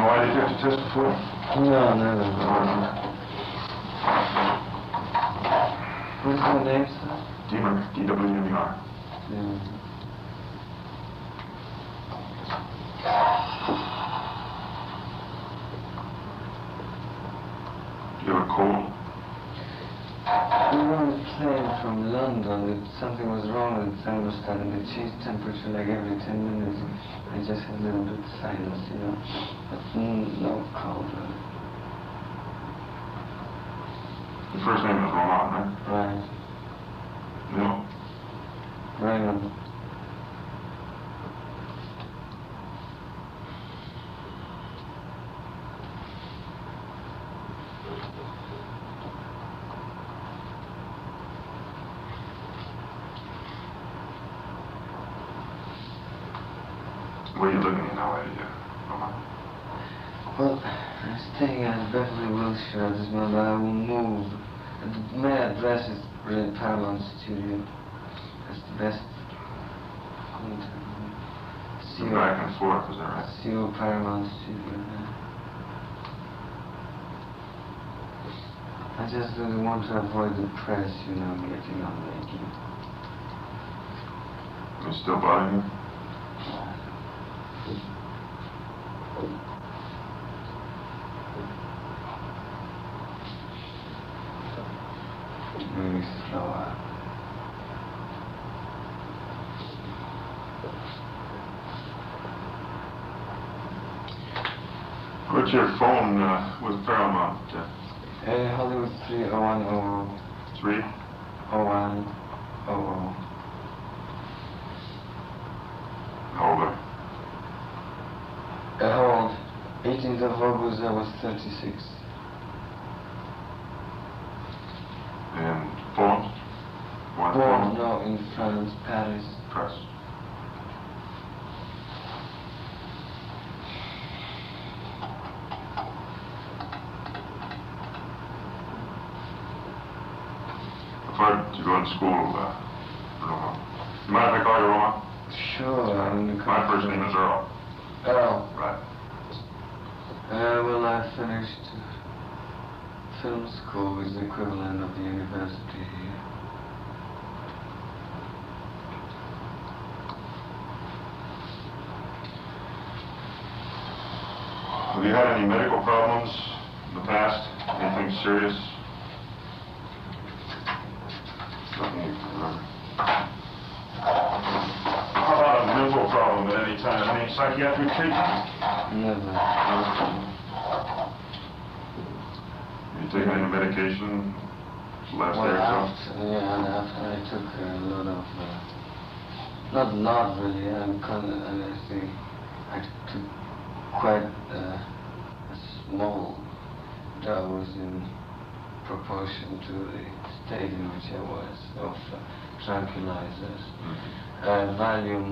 know why you took the test before? No, never. What's your name, sir? Deemer, D-W-M-E-R. Yeah. Do you have a cold? We were on a plane from London. Something was wrong with the thermostat and it changed temperature like every 10 minutes. I just had a little bit of sinus, you know. But no cold, really. Your first name is Roman, right? Right. No. Raymond. Where are you living in LA, Roman? Well, I'm staying at Beverly Wilshire at this moment, but I will move. My address is really Paramount Studio. That's the best contact. You're back and forth, is that right? CO Paramount Studio. Yeah. I just really want to avoid the press, you know, getting on making. You still bothering you? Maybe slower. What's your phone with Paramount? Hollywood 30100. 3? 0100. How old are you? How old? 18th of August, I was 36. And phone? One Born, phone? no, in France, Paris. Press. How far did you go to school, Roman? You mind if I call you Roman? Sure, My first name is Earl. Earl. Right. Well, I finished film school, which is the equivalent of the university here. Have you had any medical problems in the past? Anything serious? Nothing you can remember. How about a mental problem at any time? Any psychiatric treatment? Never. You taking any medication last day or so? Yeah, and after I took a lot of, not really, I think I took quite a small dose in proportion to the state in which I was of tranquilizers. Valium,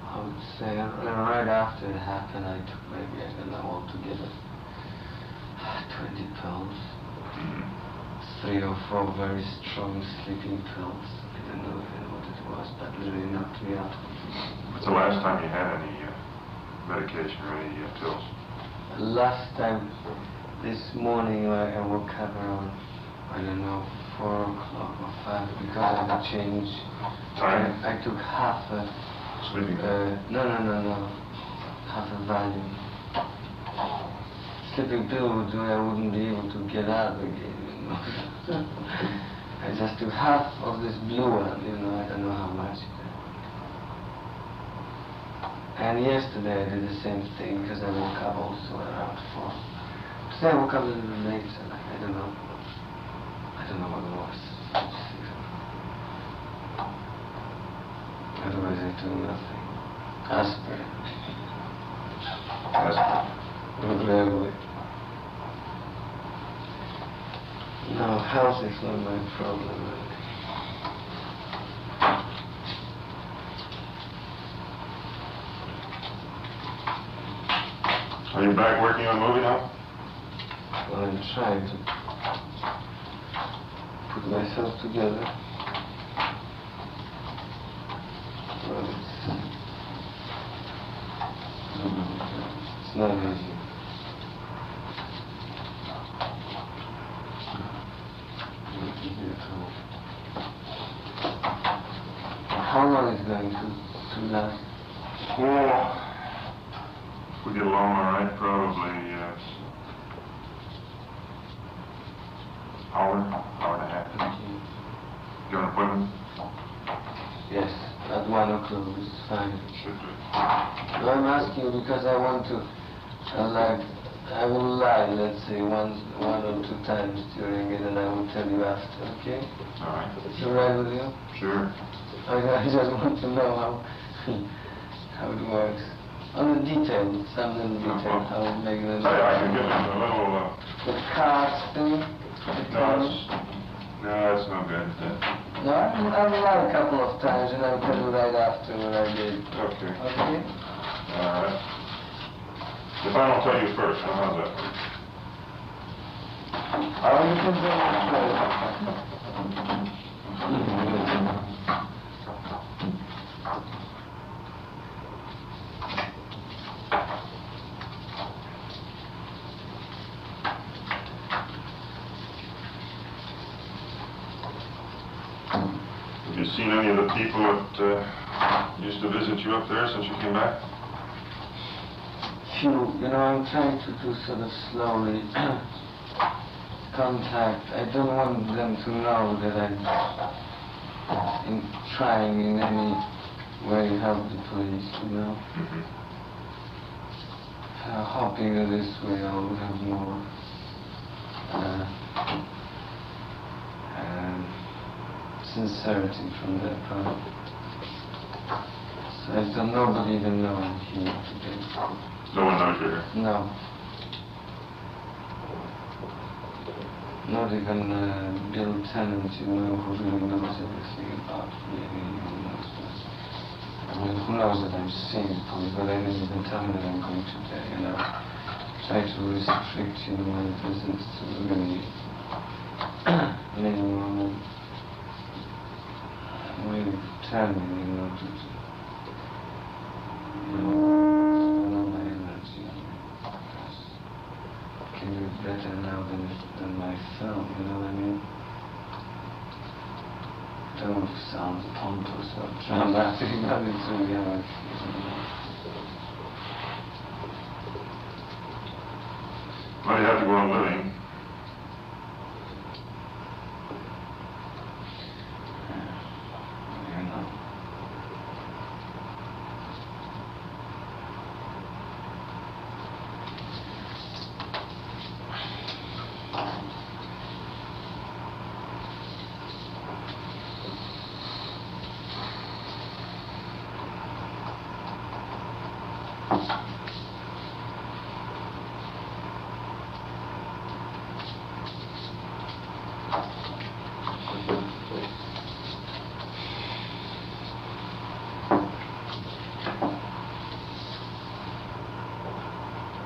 I would say, right after it happened, I took maybe, I don't know, altogether 20 pills. 3 or 4 very strong sleeping pills. I don't know even what it was, but really knocked me out. What's the last time you had any medication or any pills? Last time, this morning, I woke up around, I don't know, 4 o'clock or 5, because I had to change. Time? I took half a... Sleeping? No. Half a Valium. Sleeping pill would do, I wouldn't be able to get out again, you know. I just took half of this blue one, you know, I don't know how much. And yesterday I did the same thing because I woke up also around 4. Today I woke up a little bit later, like, I don't know what it was. Otherwise I do nothing. Aspirin. Aspirin? Regularly. No, health is not my problem, really. Are you back working on a movie now? Well, I'm trying to put myself together. Well, it's It's not easy. How long is it going to last? Well, if we get along all right, probably hour and a half. You have an appointment? Yes, at 1 o'clock is fine. Should do. No, I'm asking because I want to, I will lie, let's say, one or two times during it, and I will tell you after, okay? All right. Is it all right with you? Sure. I just want to know how it works. On the details, some little details, how it makes it. I can give him a little... The cards thing? No, it's no good. No, I'll lie a couple of times and I'll tell you right after what I did. Okay. Okay? All right. If I don't tell you first, how's that? Oh, you can do it first. Have you seen any of the people that used to visit you up there since you came back? Few, you know, I'm trying to do sort of slowly contact. I don't want them to know that I'm trying in any way help the police, you know. Hoping that this way I will have more sincerity from their part. So I don't, nobody even know I'm here today. No one knows you're here? No. Not even Bill Tennant, you know, who really knows everything about me. I mean, who knows that I'm seeing the police, but I didn't even tell me that I'm going today, you know. Try to restrict, you know, my visits to really minimum. Really tell me, you know, to know my energy. I can do it better now than my film, you know what I mean? Don't sound pompous or dramatic, but it's really how I feel. Well, you have to go on living.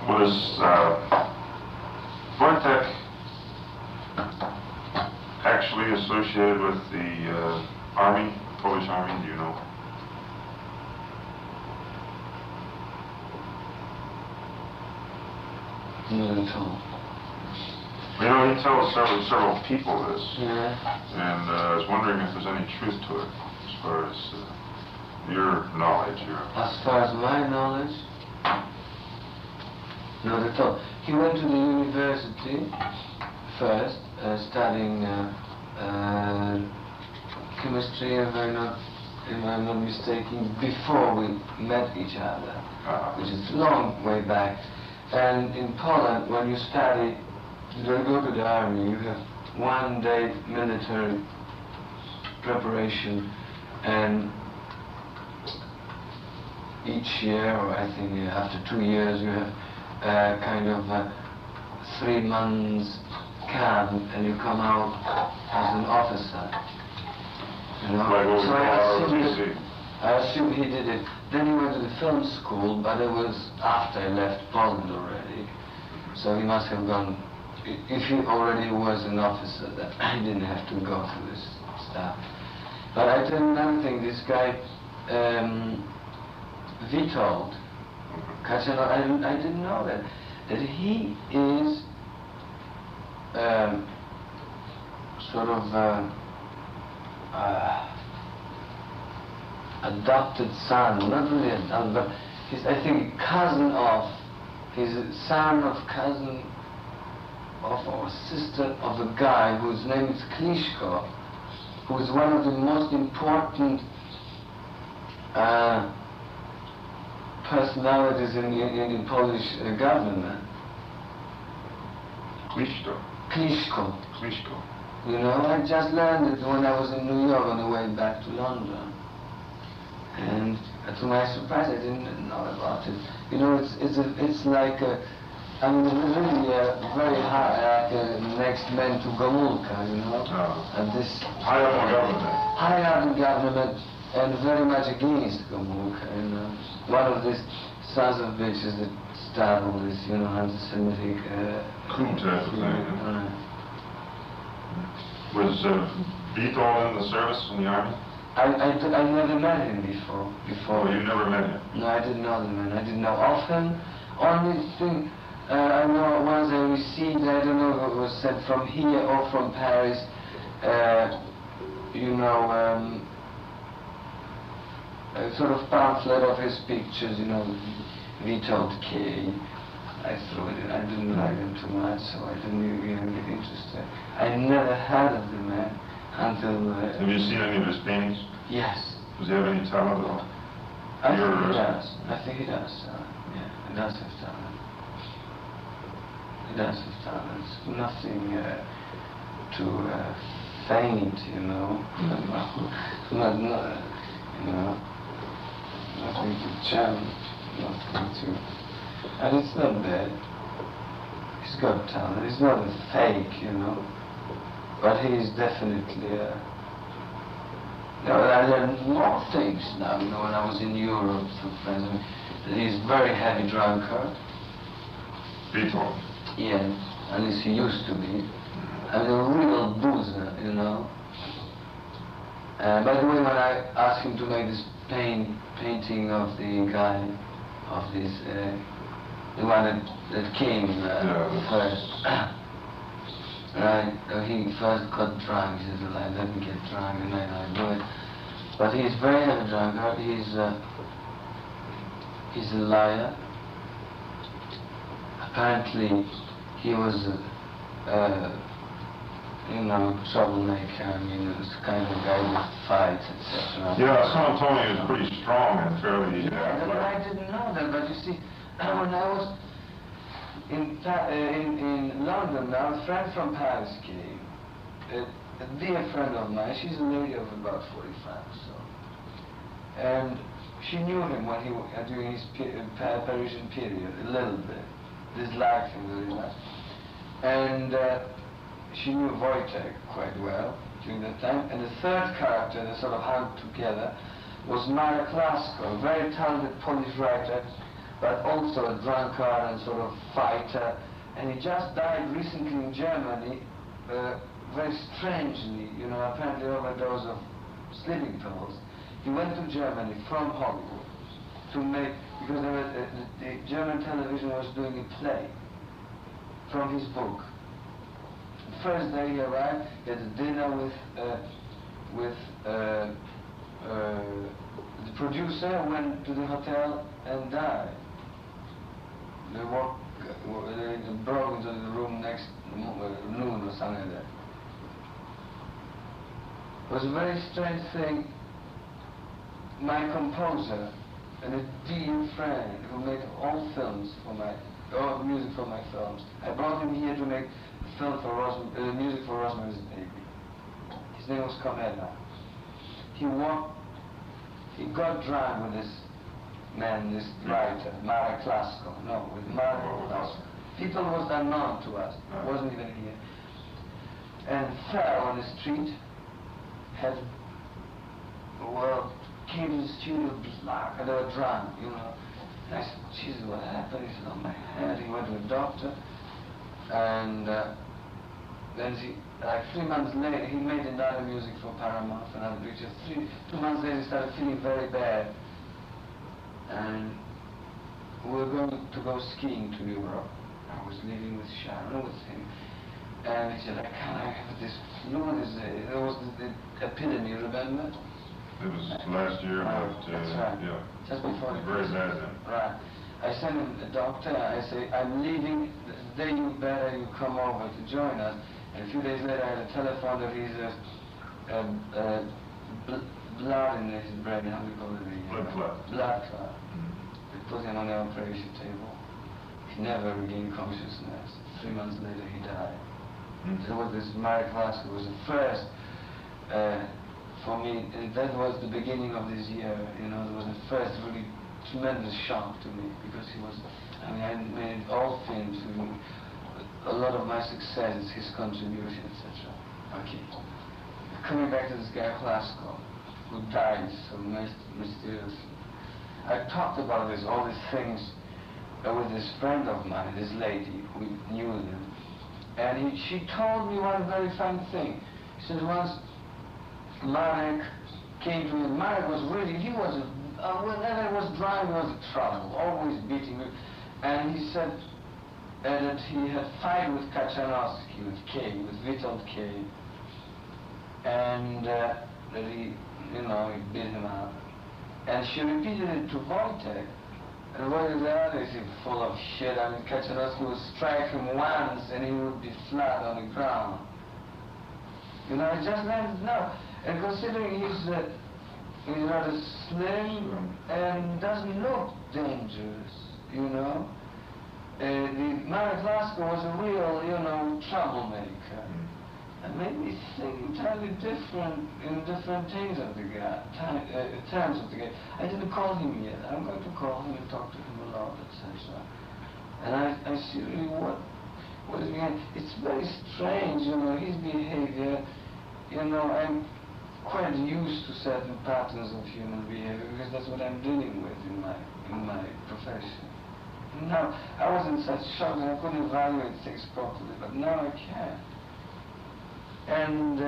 Was Vortek actually associated with the Army, Polish Army, do you know? Not at all. You know, he tells several people this. Yeah. And I was wondering if there's any truth to it, as far as your knowledge. As far as my knowledge? Not at all. He went to the university first, studying chemistry, if I'm not mistaken, before we met each other, which is a long way back. And in Poland, when you study, you don't go to the army, you have 1 day military preparation, and each year, or I think after 2 years, you have kind of 3 months camp, and you come out as an officer. You know? Like So I assume he did it. Then he went to the film school, but it was after I left Poland already. So he must have gone, if he already was an officer, then I didn't have to go through this stuff. But I tell you another thing, this guy, Witold, I didn't know that he is sort of adopted son, not really adopted, but he's, I think, cousin of, he's a son of cousin of or sister of a guy whose name is Klitschko, who is one of the most important personalities in Polish government. Klitschko. You know, I just learned it when I was in New York on the way back to London. And to my surprise, I didn't know about it. You know, it's like I mean, really very high, like next man to Gomulka, you know. And this high up in government. High up in government, and very much against Gomulka. And one of these sons of bitches that start all this, you know, anti-Semitic coup type of thing. Was Vito in the service in the army? I never met him before. Oh, you never met him? No, I didn't know the man. I didn't know of him. Only thing I know once I received, I don't know if it was sent from here or from Paris, you know, a sort of pamphlet of his pictures, you know, Vito K. I threw it in. I didn't like him too much, so I didn't even get interested. I never heard of the man until... Have you seen any of his paintings? Yes. Does he have any talent at all? I think he does. I think he does. Yeah, he does have talent. He does have talent. Nothing to faint, you know. Not, you know, nothing to jump, nothing to... And it's not bad. He's got talent. He's not a fake, you know. But he's definitely I learned more things now, you know, when I was in Europe for friends. He's a very heavy drunkard. Vito? Yes, at least he used to be. I mean, a real boozer, you know. By the way, when I asked him to make this painting of the guy, of this, the one that came first, right? He first got drunk. He said, "Well, I didn't get drunk, and I do it." But he's very heavy drunkard. He's a liar. Apparently, he was you know, troublemaker. I mean, it was the kind of guy with fights, etc. Yeah, someone told me he was pretty strong and fairly... Yeah, but I didn't know that. But you see, when I was in London, now a friend from Paris came, a dear friend of mine. She's a lady of about 45 or so. And she knew him when he during his Parisian period, a little bit. Disliked him very much. And she knew Wojtek quite well during that time. And the third character that sort of hung together was Marek Lasko, a very talented Polish writer, but also a drunkard and sort of fighter. And he just died recently in Germany, very strangely, you know, apparently overdose of sleeping pills. He went to Germany from Hollywood to make, because there was the German television was doing a play from his book. The first day he arrived, he had a dinner with the producer, went to the hotel and died. They broke into the room next noon or something like that. It was a very strange thing. My composer and a dear friend who made all music for my films. I brought him here to make a film for music for Rosemary's Baby. His name was Comella. He got drunk with this man, this writer, Marek Lasko. No, with Marek Lasko. People was unknown to us, wasn't even here. And fell on the street, came to the studio black, and they were drunk, you know. And I said, Jesus, what happened? He said, oh, my head. He went to a doctor. And then like 3 months later, he made another music for Paramount, another picture. 2 months later, he started feeling very bad. And we were going to go skiing to Europe. I was living with Sharon, with him. And he said, I have this flu. There was the epidemic, remember? It was last year, but that's right. yeah. Just before the very bad then. Right. I sent him a doctor. I say, I'm leaving. The day you better you come over to join us. And a few days later, I had a telephone that he's blood in his brain. How do you call it? Blood clot. Blood clot. They put him on the operation table. He never regained consciousness. 3 months later, he died. There was this married class who was the first for me, and that was the beginning of this year. You know, it was the first really tremendous shock to me because he was. I mean, I made all films. A lot of my success is his contribution, etc. Okay. Coming back to this guy Classical, who died so mysteriously. I talked about this, all these things, with this friend of mine, this lady who knew him. And she told me one very fun thing. She said once Marek came to him. Marek was really, he was, whenever he was driving, he was in trouble, always beating me. And he said that he had fight with Kachanowski, with K, with Witold K. And that he, you know, he beat him up. And she repeated it to Wojtek. And what is that? Is he full of shit? I mean, Kachanowski would strike him once and he would be flat on the ground. You know, I just learned now. And considering he's rather slim and doesn't look dangerous, you know. The Marek Lasko was a real, you know, troublemaker. And made me think entirely different in different things of the guy, terms of the guy. I didn't call him yet. I'm going to call him and talk to him a lot, etc. And I see really what is behind. It's very strange, you know, his behavior. You know, I'm quite used to certain patterns of human behavior because that's what I'm dealing with in my profession. Now, I was in such shock that I couldn't evaluate things properly, but now I can. And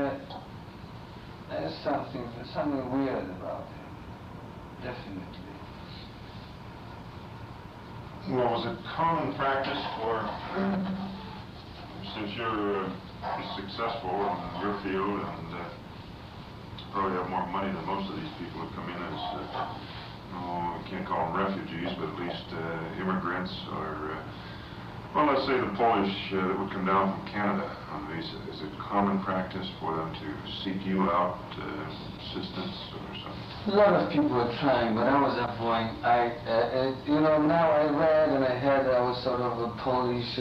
there's something weird about him, definitely. Well, was it common practice for, since you're successful in your field and probably have more money than most of these people who come in as, we can't call them refugees, but at least immigrants or, well, let's say the Polish that would come down from Canada on visa. Is it common practice for them to seek you out, assistance or something? A lot of people are trying, but I was avoiding. You know, now I read and I heard that I was sort of a Polish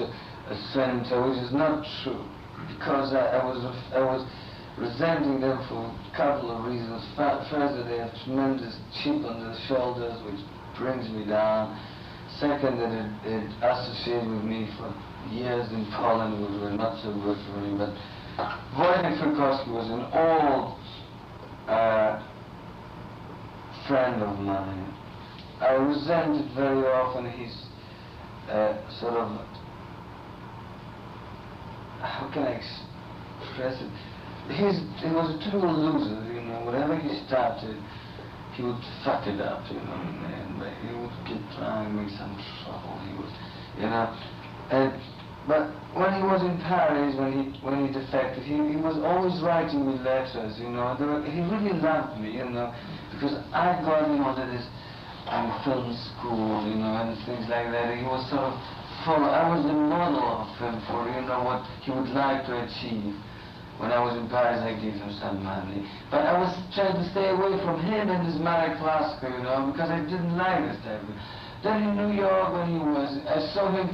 center, which is not true, because I was resenting them for a couple of reasons. First, that they have tremendous chip on their shoulders, which brings me down. Second, that it associated with me for years in Poland, which were not so good for me. But Wojtek Frykowski was an old friend of mine. I resented very often his sort of, how can I express it? He was a total loser, you know. Whatever he started, he would fuck it up, you know, and he would get trying to make some trouble. He would, you know. But when he was in Paris, when he defected, he was always writing me letters, you know. He really loved me, you know, because I got him onto this film school, you know, and things like that. He was sort of I was the model of him for, you know, what he would like to achieve. When I was in Paris, I gave him some money. But I was trying to stay away from him and his Marek Lasko, you know, because I didn't like this type of. Then in New York, when I saw him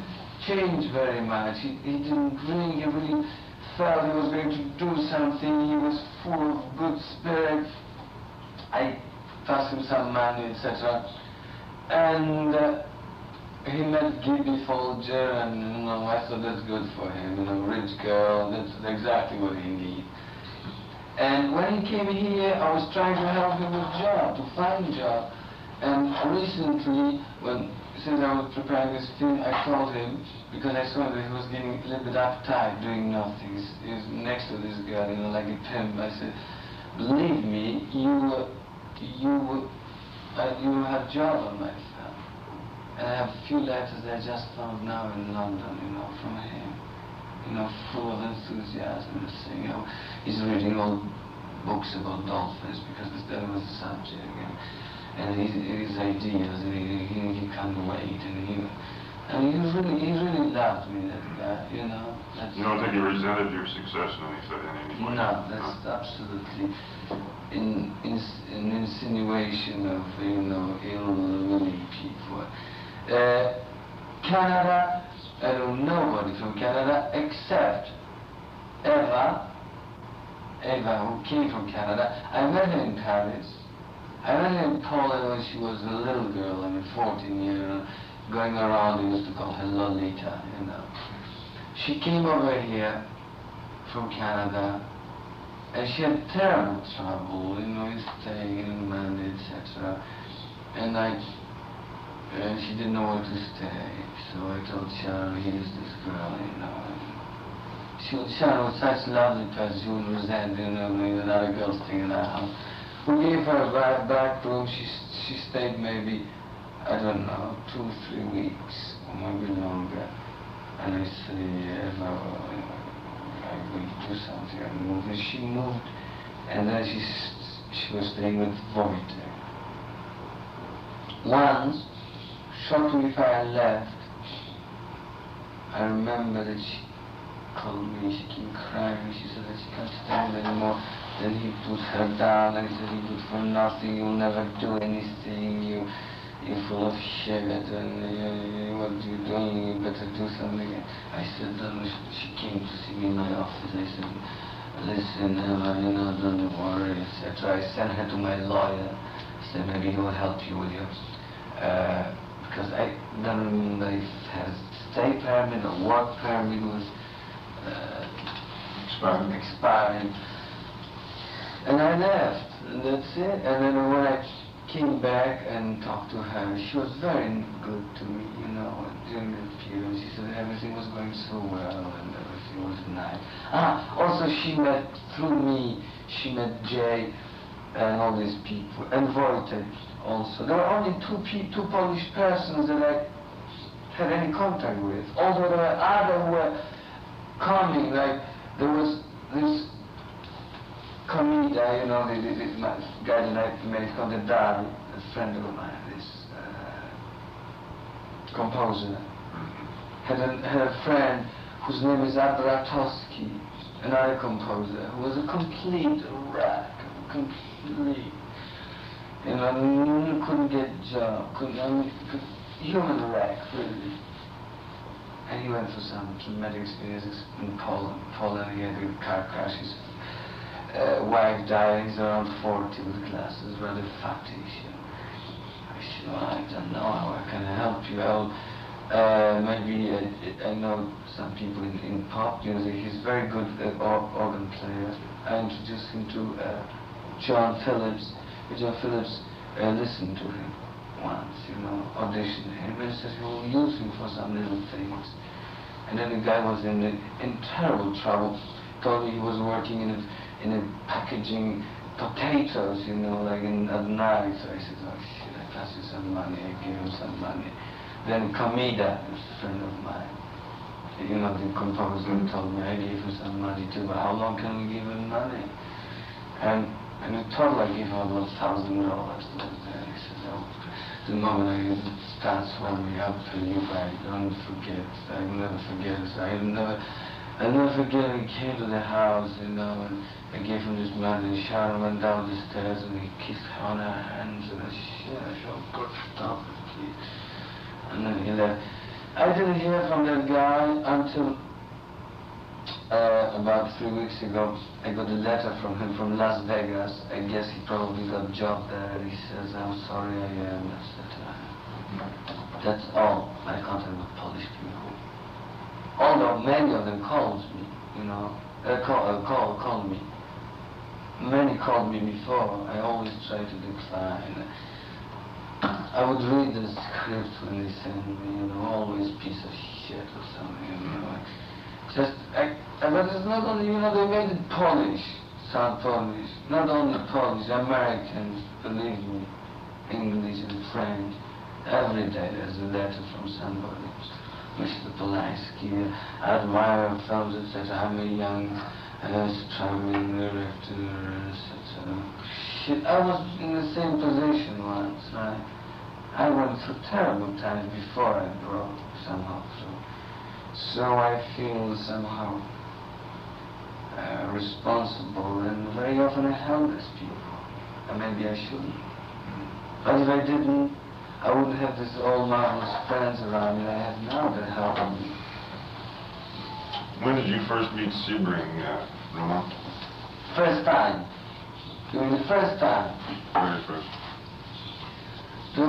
change very much. He didn't drink, he really felt he was going to do something. He was full of good spirit. I passed him some money, etc. And he met Gibby Folger, and you know, I thought that's good for him, you know, rich girl, that's exactly what he needs. And when he came here, I was trying to help him with job, to find a job. And recently, since I was preparing this film, I told him, because I saw that he was getting a little bit uptight, doing nothing. He was next to this girl, you know, like a pimp. I said, believe me, you have job on my film. And I have a few letters I just found now in London, you know, from him. You know, full of enthusiasm and saying, you know, he's reading all books about dolphins because that was the subject, and his ideas, he can't wait, and he really loved me, that guy, you know. You don't think he resented your success in any way? No, that's absolutely an insinuation of, you know, ill-willing people. Canada, I know nobody from Canada except Eva, who came from Canada. I met her in Paris. I met her in Poland when she was a little girl, 14 years old, going around. We used to call her Lolita, you know. She came over here from Canada, and she had terrible trouble, you know, in staying in money, etc. And she didn't know where to stay, so I told Sharon, here's this girl, you know. Sharon was such a lovely person, she wouldn't resent, you know, another girl staying in our house. We gave her a back room. She stayed maybe, I don't know, 2-3 weeks, or maybe longer. And I said, Eva, I will do something, I move. And she moved, and then she was staying with Wojtek. Once, shortly before I left, I remember that she called me, she came crying, she said that she can't stand anymore. Then he put her down and he said, you're good for nothing, you'll never do anything, you're full of shit, and what are you doing, you better do something. I said, she came to see me in my office, I said, listen, Eva, you know, don't worry, etc. I sent her to my lawyer, I said, maybe he will help you with your, because I don't remember if it has stay permit or work permit was expiring. And I left, and that's it. And then when I came back and talked to her, she was very good to me, you know, during that period. She said everything was going so well and everything was nice. Also through me, she met Jay and all these people, and Wojtek also. There were only two Polish persons that I had any contact with. Although there were others who were coming, like there was this comedian, you know, this guy that I met called the Dari, a friend of mine, this composer, had a friend whose name is Abratowski, another composer, who was a complete wreck, you know, couldn't get a job, human wreck, really. And he went through some traumatic experiences in Poland. He had a car crash. His wife died. He's around 40 with glasses, rather fattish. I said, well, I don't know how I can help you. Maybe I know some people in pop music. He's very good organ player. I introduced him to John Phillips. John Phillips listened to him once, you know, auditioned him, and says he will use him for some little things. And then the guy was in terrible trouble. Told me he was working in a packaging potatoes, you know, like at night. So I said, oh shit, I pass you some money. I gave him some money. Then Kamida, a friend of mine, you know, the composer, told me I gave him some money too, but how long can we give him money? And he told I gave him about $1,000. He said, oh, the moment I starts forming up to you, I don't forget. I will never forget it. I'll never forget he came to the house, you know, and I gave him this money, and Sharon went down the stairs and he kissed her on her hands, and I said, oh, God, stop it, please. And then he left. I didn't hear from that guy until about 3 weeks ago. I got a letter from him from Las Vegas. I guess he probably got a job there. He says, I'm sorry, I am, etc. That's all my contact with Polish people. Although many of them called me, you know, called me. Many called me before. I always try to decline. I would read the script when they send me, you know, always piece of shit or something, you know. But it's not only, you know, they made it Polish, sound Polish. Not only Polish, Americans, believe me, English and French. Every day there's a letter from somebody. Mr. Polanski, I admire films, etc. I'm a young, struggling director, etc. Shit, I was in the same position once, right? I went through terrible times before I broke somehow through. So I feel somehow responsible, and very often I help these people. And maybe I shouldn't. But if I didn't, I wouldn't have this all marvelous friends around me I have now that help me. When did you first meet Sebring, Roman? First time. You mean the first time? Very first. I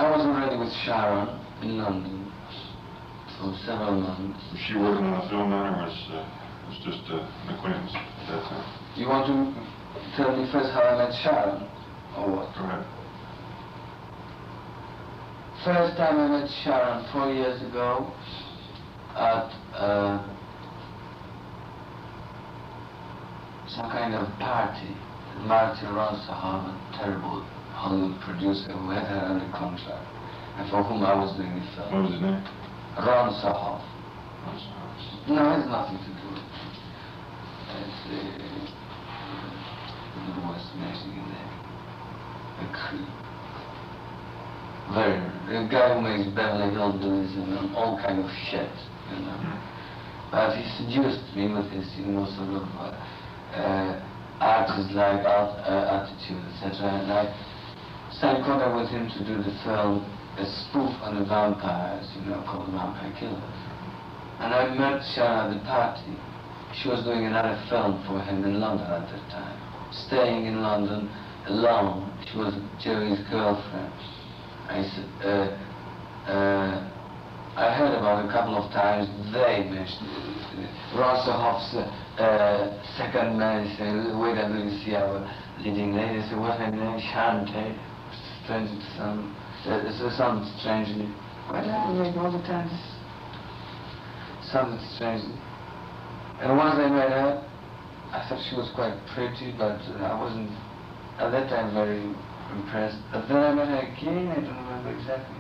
was already with Sharon in London for several months. Was she working on a film then, or was just an acquaintance at that time? You want to tell me first how I met Sharon, or what? Go ahead. First time I met Sharon 4 years ago at some kind of party. Martin Ronsahan, a terrible Hollywood producer who had her under contract, and for whom I was doing the film. What was his name? Ron Sahoff. Ron Sahoff. No, it has nothing to do with it. It's the worst Mexican name. A creep. A guy who makes Beverly Hillbillies and all kind of shit, you know. But he seduced me with his, sort of artist-like attitude, etc. And I started in contact with him to do the film, a spoof on the vampires, called Vampire Killers. And I met Sharon at the party. She was doing another film for him in London at that time. Staying in London alone. She was Jerry's girlfriend. I said, I heard about a couple of times they mentioned Rossohoff's second man, saying, wait until you see our leading lady. I said, what's her name? Sharon Tate. Strange to some. Something strangely. Why do I make all the time this? Something strangely. And once I met her, I thought she was quite pretty, but I wasn't at that time very impressed. But then I met her again, I don't remember exactly.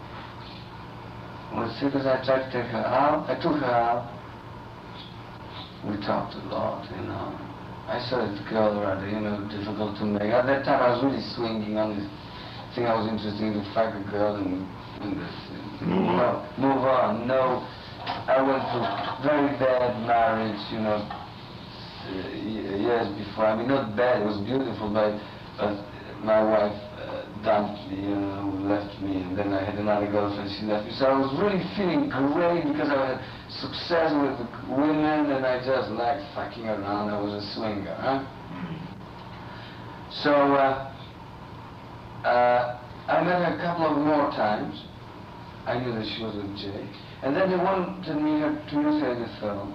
Because I tried to take her out. I took her out. We talked a lot, I saw this girl rather, difficult to make. At that time I was really swinging on this thing. I was interested in to fuck a girl and move on. No, I went through very bad marriage, years before. I mean, not bad, it was beautiful, but my wife dumped me, left me, and then I had another girlfriend, she left me. So I was really feeling great because I had success with women, and I just liked fucking around. I was a swinger, huh? So I met her a couple of more times. I knew that she was with Jay. And then they wanted me to use her in the film.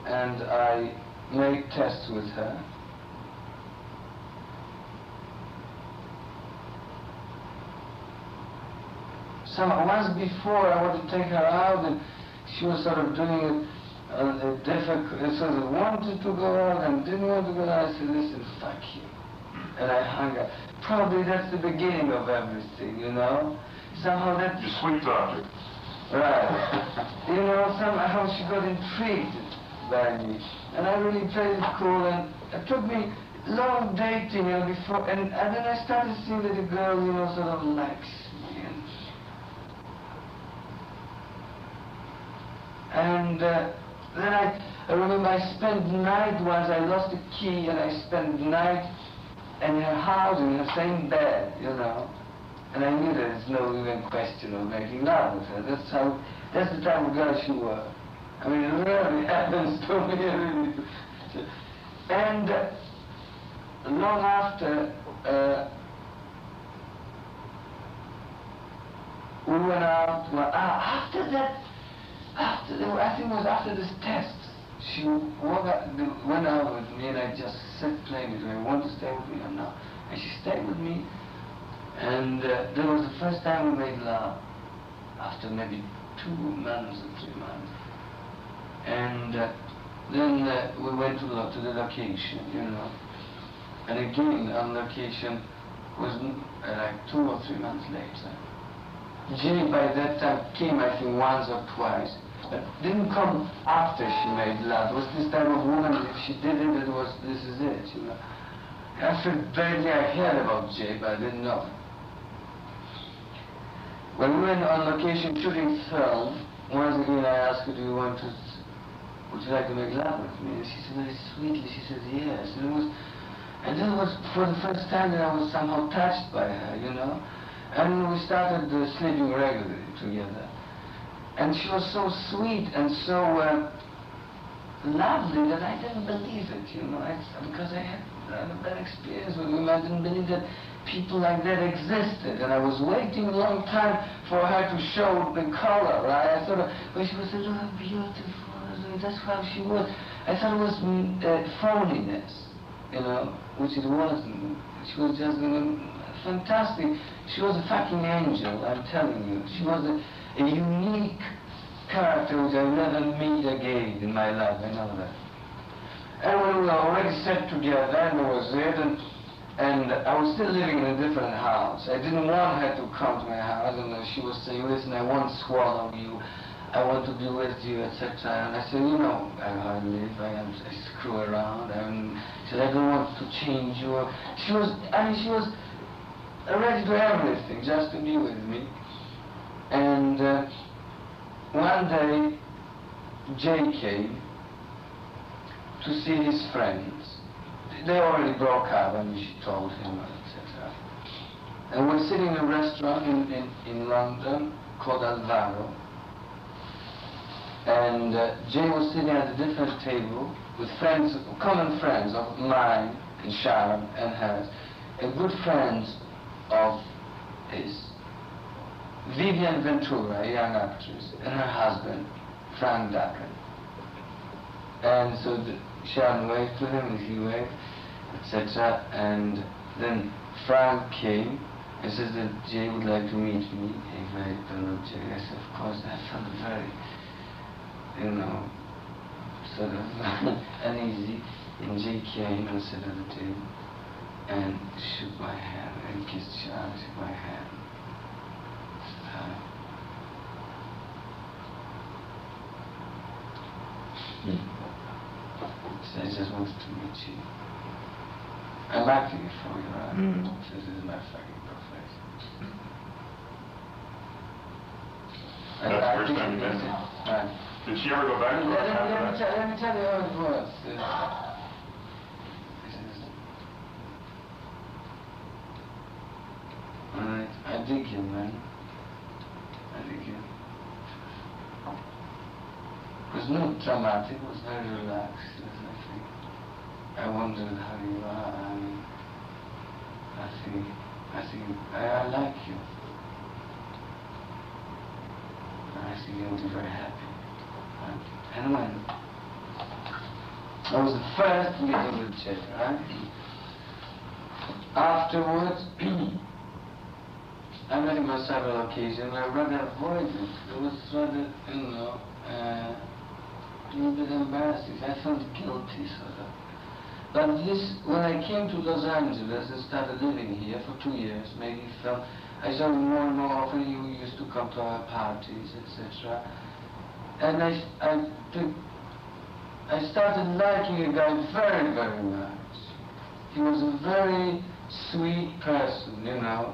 And I made tests with her. Once before I wanted to take her out, and she was sort of doing it difficult, sort of wanted to go out and didn't want to go out. I said, listen, fuck you. And I hung up. Probably that's the beginning of everything, Somehow that's... You sweet talked her. Right. Somehow she got intrigued by me. And I really played it cool, and it took me long dating, before, and then I started seeing that the girl, sort of likes me. And then I remember I spent the night once, I lost the key, and I spent the night in her house, in the same bed, And I knew there is no even question of making love with her. That's the type of girl she was. I mean, it really happens to me. And long after, we went out. Well, after that, I think it was after this test, she went out with me, and I just said plainly to her, want to stay with me or not? And she stayed with me. And that was the first time we made love, after maybe 2 months or 3 months. And then we went to the location, And again, on location, was like 2 or 3 months later. Jay by that time came, I think, once or twice, but didn't come after she made love. It was this type of woman, if she did it, it was, this is it, you know. After barely I heard about Jay, but I didn't know. When we went on location shooting film, once again I asked her, would you like to make love with me? And she said very sweetly, she said yes. And that was for the first time that I was somehow touched by her, you know. And we started sleeping regularly together. And she was so sweet and so lovely that I didn't believe it, you know. Because I had a bad experience with women. I didn't believe that people like that existed. And I was waiting a long time for her to show the color, right? I thought, well, she was a little beautiful. That's how she was. I thought it was phoniness, you know, which it wasn't. She was just fantastic. She was a fucking angel, I'm telling you. She was a unique character which I'll never meet again in my life, I know that. And when we were already set together, and that was it, and I was still living in a different house. I didn't want her to come to my house, and she was saying, listen, I won't swallow you. I want to be with you, etc. And I said, you know, I hardly live, I screw around. She said, I don't want to change you. She was ready to everything, just to be with me. And one day, Jay came to see his friends. They already broke up, and she told him, etc. And we're sitting in a restaurant in London called Alvaro. And Jay was sitting at a different table with friends, common friends of mine and Sharon and hers, and good friends of his. Vivian Ventura, a young actress, and her husband, Frank Duncan. And so Sharon waved to him, and he waved, etc. And then Frank came and said that Jay would like to meet me. A very fellow Jay. I said, of course, I felt very, you know, sort of uneasy. And Jay came and sat at the table and shook my hand and kissed Sharon, shook my hand. Said hi. So I just wanted to meet you. I'm acting it for you, right? So this is my fucking profession. That's the first time you met her? Right. Did she ever go back to us? Let me tell you how it was. Alright, I dig you, man. I dig you. It was not dramatic, it was very relaxed. I wondered how you are. I like you. I think you'll be very happy. And when? That was the first meeting with Jay, right? Afterwards, I met him on several occasions. I rather avoided it. It was rather, you know, a little bit embarrassing. I felt guilty, sort of. But this, when I came to Los Angeles and started living here for 2 years, making film, I saw him more and more often. He used to come to our parties, etc. And I started liking a guy very, very much. He was a very sweet person, you know.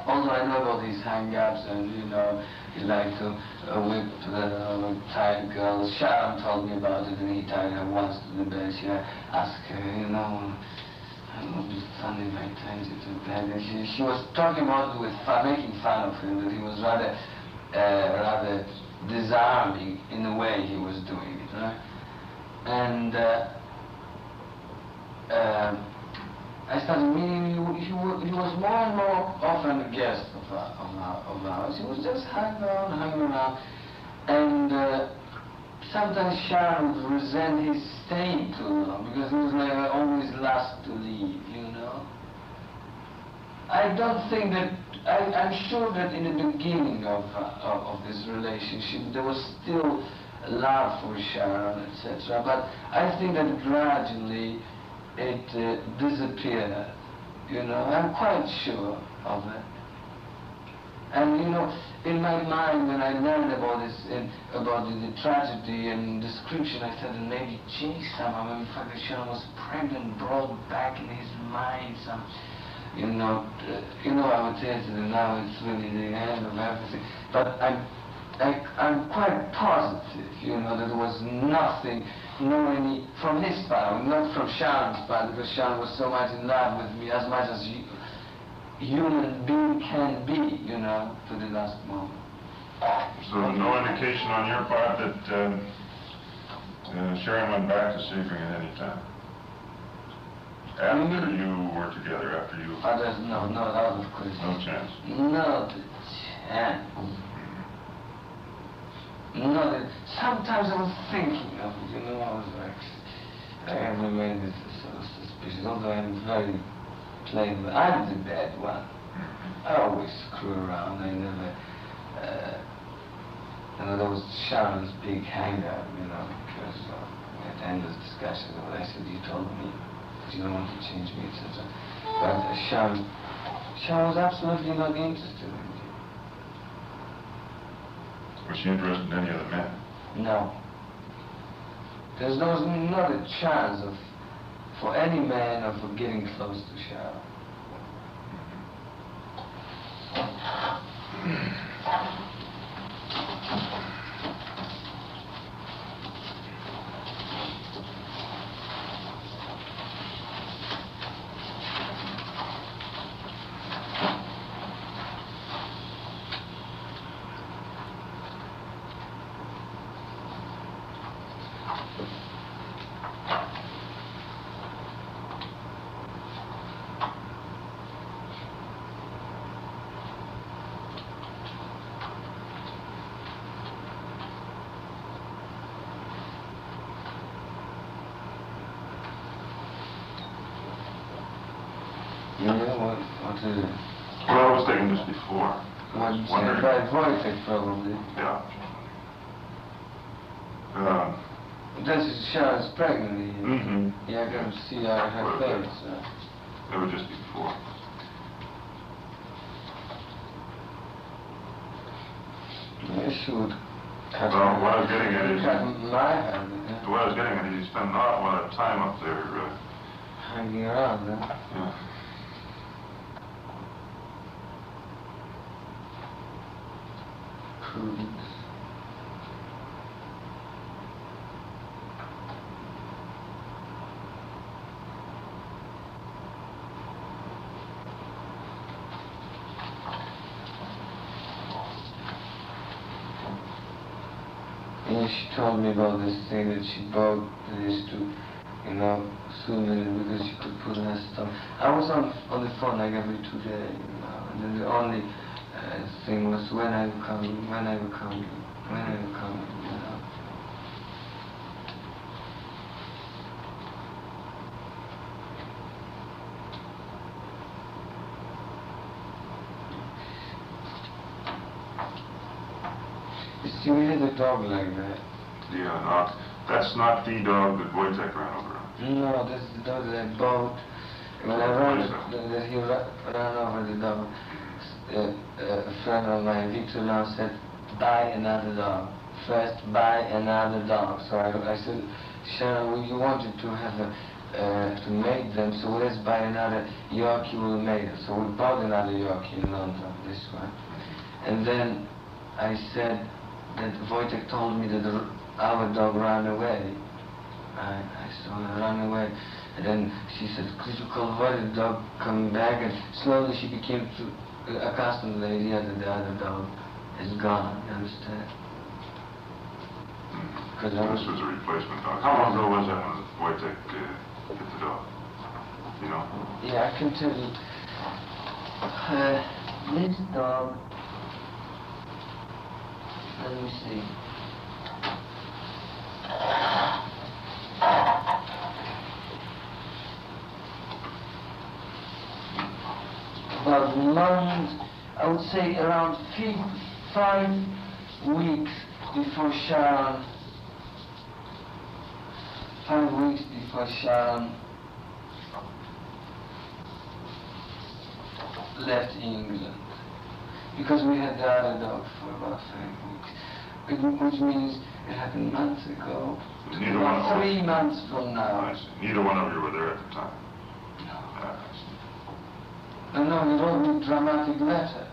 Although I know about these hang-ups and, you know, he liked to whip tight girls. Sharon told me about it, and he tied her once to the bed. She asked her, you know, I would be funny if I tied you to the bed. And she was talking about it with fun, making fun of him, that he was rather disarming in the way he was doing it, right? And I started meeting him. He was more and more often a guest of ours. He was just hanging around. And sometimes Sharon would resent his staying too long because he was like always last to leave, you know. I don't think that, I'm sure that in the beginning of this relationship there was still love for Sharon, etc. But I think that gradually it disappeared, you know, I'm quite sure of it. And you know, in my mind, when I learned about this, about the tragedy and description, I thought that maybe, gee, somehow, maybe Father Sharon was pregnant, brought back in his mind some, you know, I would say that now it's really the end of everything. But I'm quite positive, you know, that there was nothing, from his part, not from Sharon's part, because Sharon was so much in love with me, as much as human being can be, you know, to the last moment. So no indication on your part that Sharon went back to sleeping at any time? After you were together, after you... No, that was crazy. No chance? No chance. No, sometimes I was thinking of it, you know, I was like, I have remained sort of suspicious, although I'm very plain, but I'm the bad one. I always screw around, I never, you know, that was Sharon's big hang-up, you know, because we had endless discussions of what I said, you told me that you don't want to change me, etc. But Sharon was absolutely not interested in me. Was she interested in any other men? No. There was not a chance for any man of getting close to Sharon. What is it? Well, I was taking this before. By Wojtek, probably. Yeah. This is Sharon's pregnant. Mm-hmm. Yeah, I can see her face. That was just before. She would cut well, what I was getting at is... my head. What I was getting at is you spend an awful lot of time up there... hanging around, Yeah. Prudence. Yeah, she told me about this thing that she bought this to, you know, soon because she could put in her stomach. I was on the phone like every 2 days, you know, and then the only thing was when I would come, you know. You see, we had a dog like that. Yeah, that's not the dog that Wojtek ran over. No, that's the dog that I bought. When I ran, he ran over the dog. A friend of mine, Victor, now said, buy another dog. First, buy another dog. So I said, Sharon, well, you wanted to have to make them, so let's buy another Yorkie, we'll make it. So we bought another Yorkie in London, this one. And then I said that Wojtek told me that our dog ran away. I saw her run away. And then she said, could you call Wojtek, the dog coming back? And slowly she became accustomed to the idea that the other dog is gone, you understand? This was a replacement dog. How long ago was that when Wojtek hit the dog? You know? Yeah, I can tell you. This dog, let me see. About months, I would say around 5 weeks before Sharon. 5 weeks before Sharon left England. Because we had the other dog for about 5 weeks. Which means it happened months ago. About 3 months from now. I see. Neither one of you were there at the time? No. No, he wrote me a dramatic letter.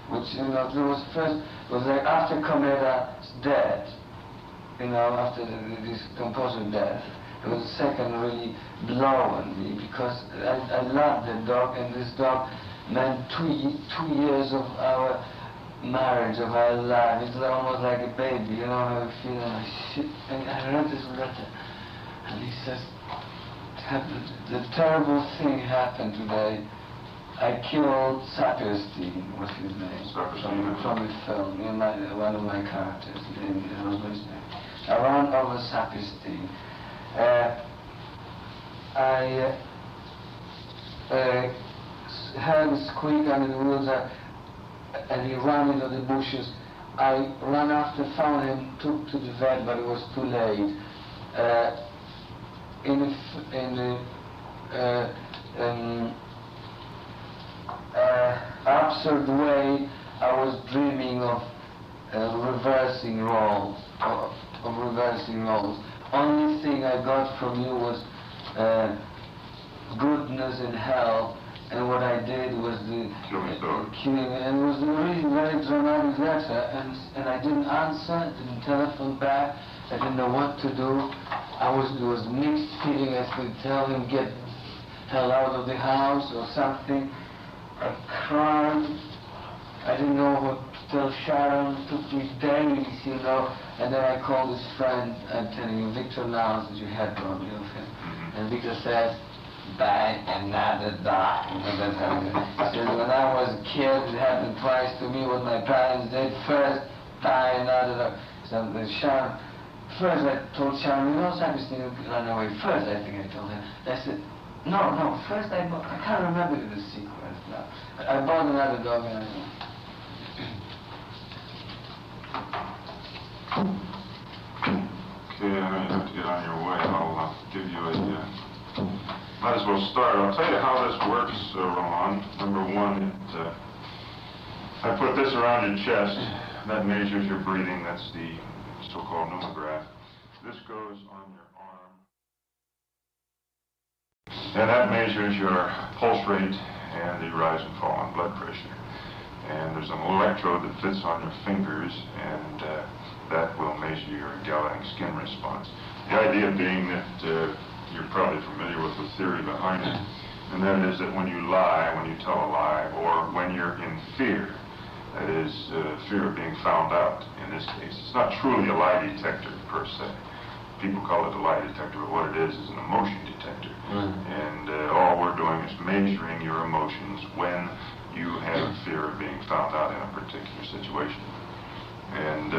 Which, you know, there was first, it was like after Comeda's death, you know, after this composer death, it was the second really blow on me, because I loved the dog, and this dog meant 2 years of our marriage, of our life. It's almost like a baby, you know, how I feel, and I read this letter, and he says, the terrible thing happened today. I killed Saperstein, was his name, from the film, you know, one of my characters, it was his name. I ran over Saperstein. I heard a squeak under the wheels, and he ran into the bushes. I ran after, found him, took to the vet, but it was too late. Absurd way, I was dreaming of reversing roles, Only thing I got from you was goodness and hell, and what I did was the killing, and it was a really very dramatic letter, and I didn't answer, didn't telephone back, I didn't know what to do. There was mixed feeling. I could tell him, get hell out of the house or something. I cried. I didn't know what to tell Sharon. It took me days, you know. And then I called his friend, I'm telling you, Victor announced that you had probably of him. And Victor said, buy another dog. He said, when I was a kid, it happened twice to me, what my parents did. First, buy another dog. So Sharon, first I told Sharon, you know, Saperstein ran away. First, I think I told her. I said, no, first I can't remember the sequence now. I bought another dog and Okay, I know you have to get on your way. I'll give you a... might as well start. I'll tell you how this works, Roman. Number one, I put this around your chest. That measures your breathing. That's the so-called pneumograph. This goes on your arm. And that measures your pulse rate and the rise and fall in blood pressure. And there's an electrode that fits on your fingers, and that will measure your galvanic skin response. The idea being that you're probably familiar with the theory behind it, and that is that when you lie, when you tell a lie, or when you're in fear, that is, fear of being found out in this case. It's not truly a lie detector per se. People call it a lie detector, but what it is an emotion detector. And all we're doing is measuring your emotions when you have fear of being found out in a particular situation. And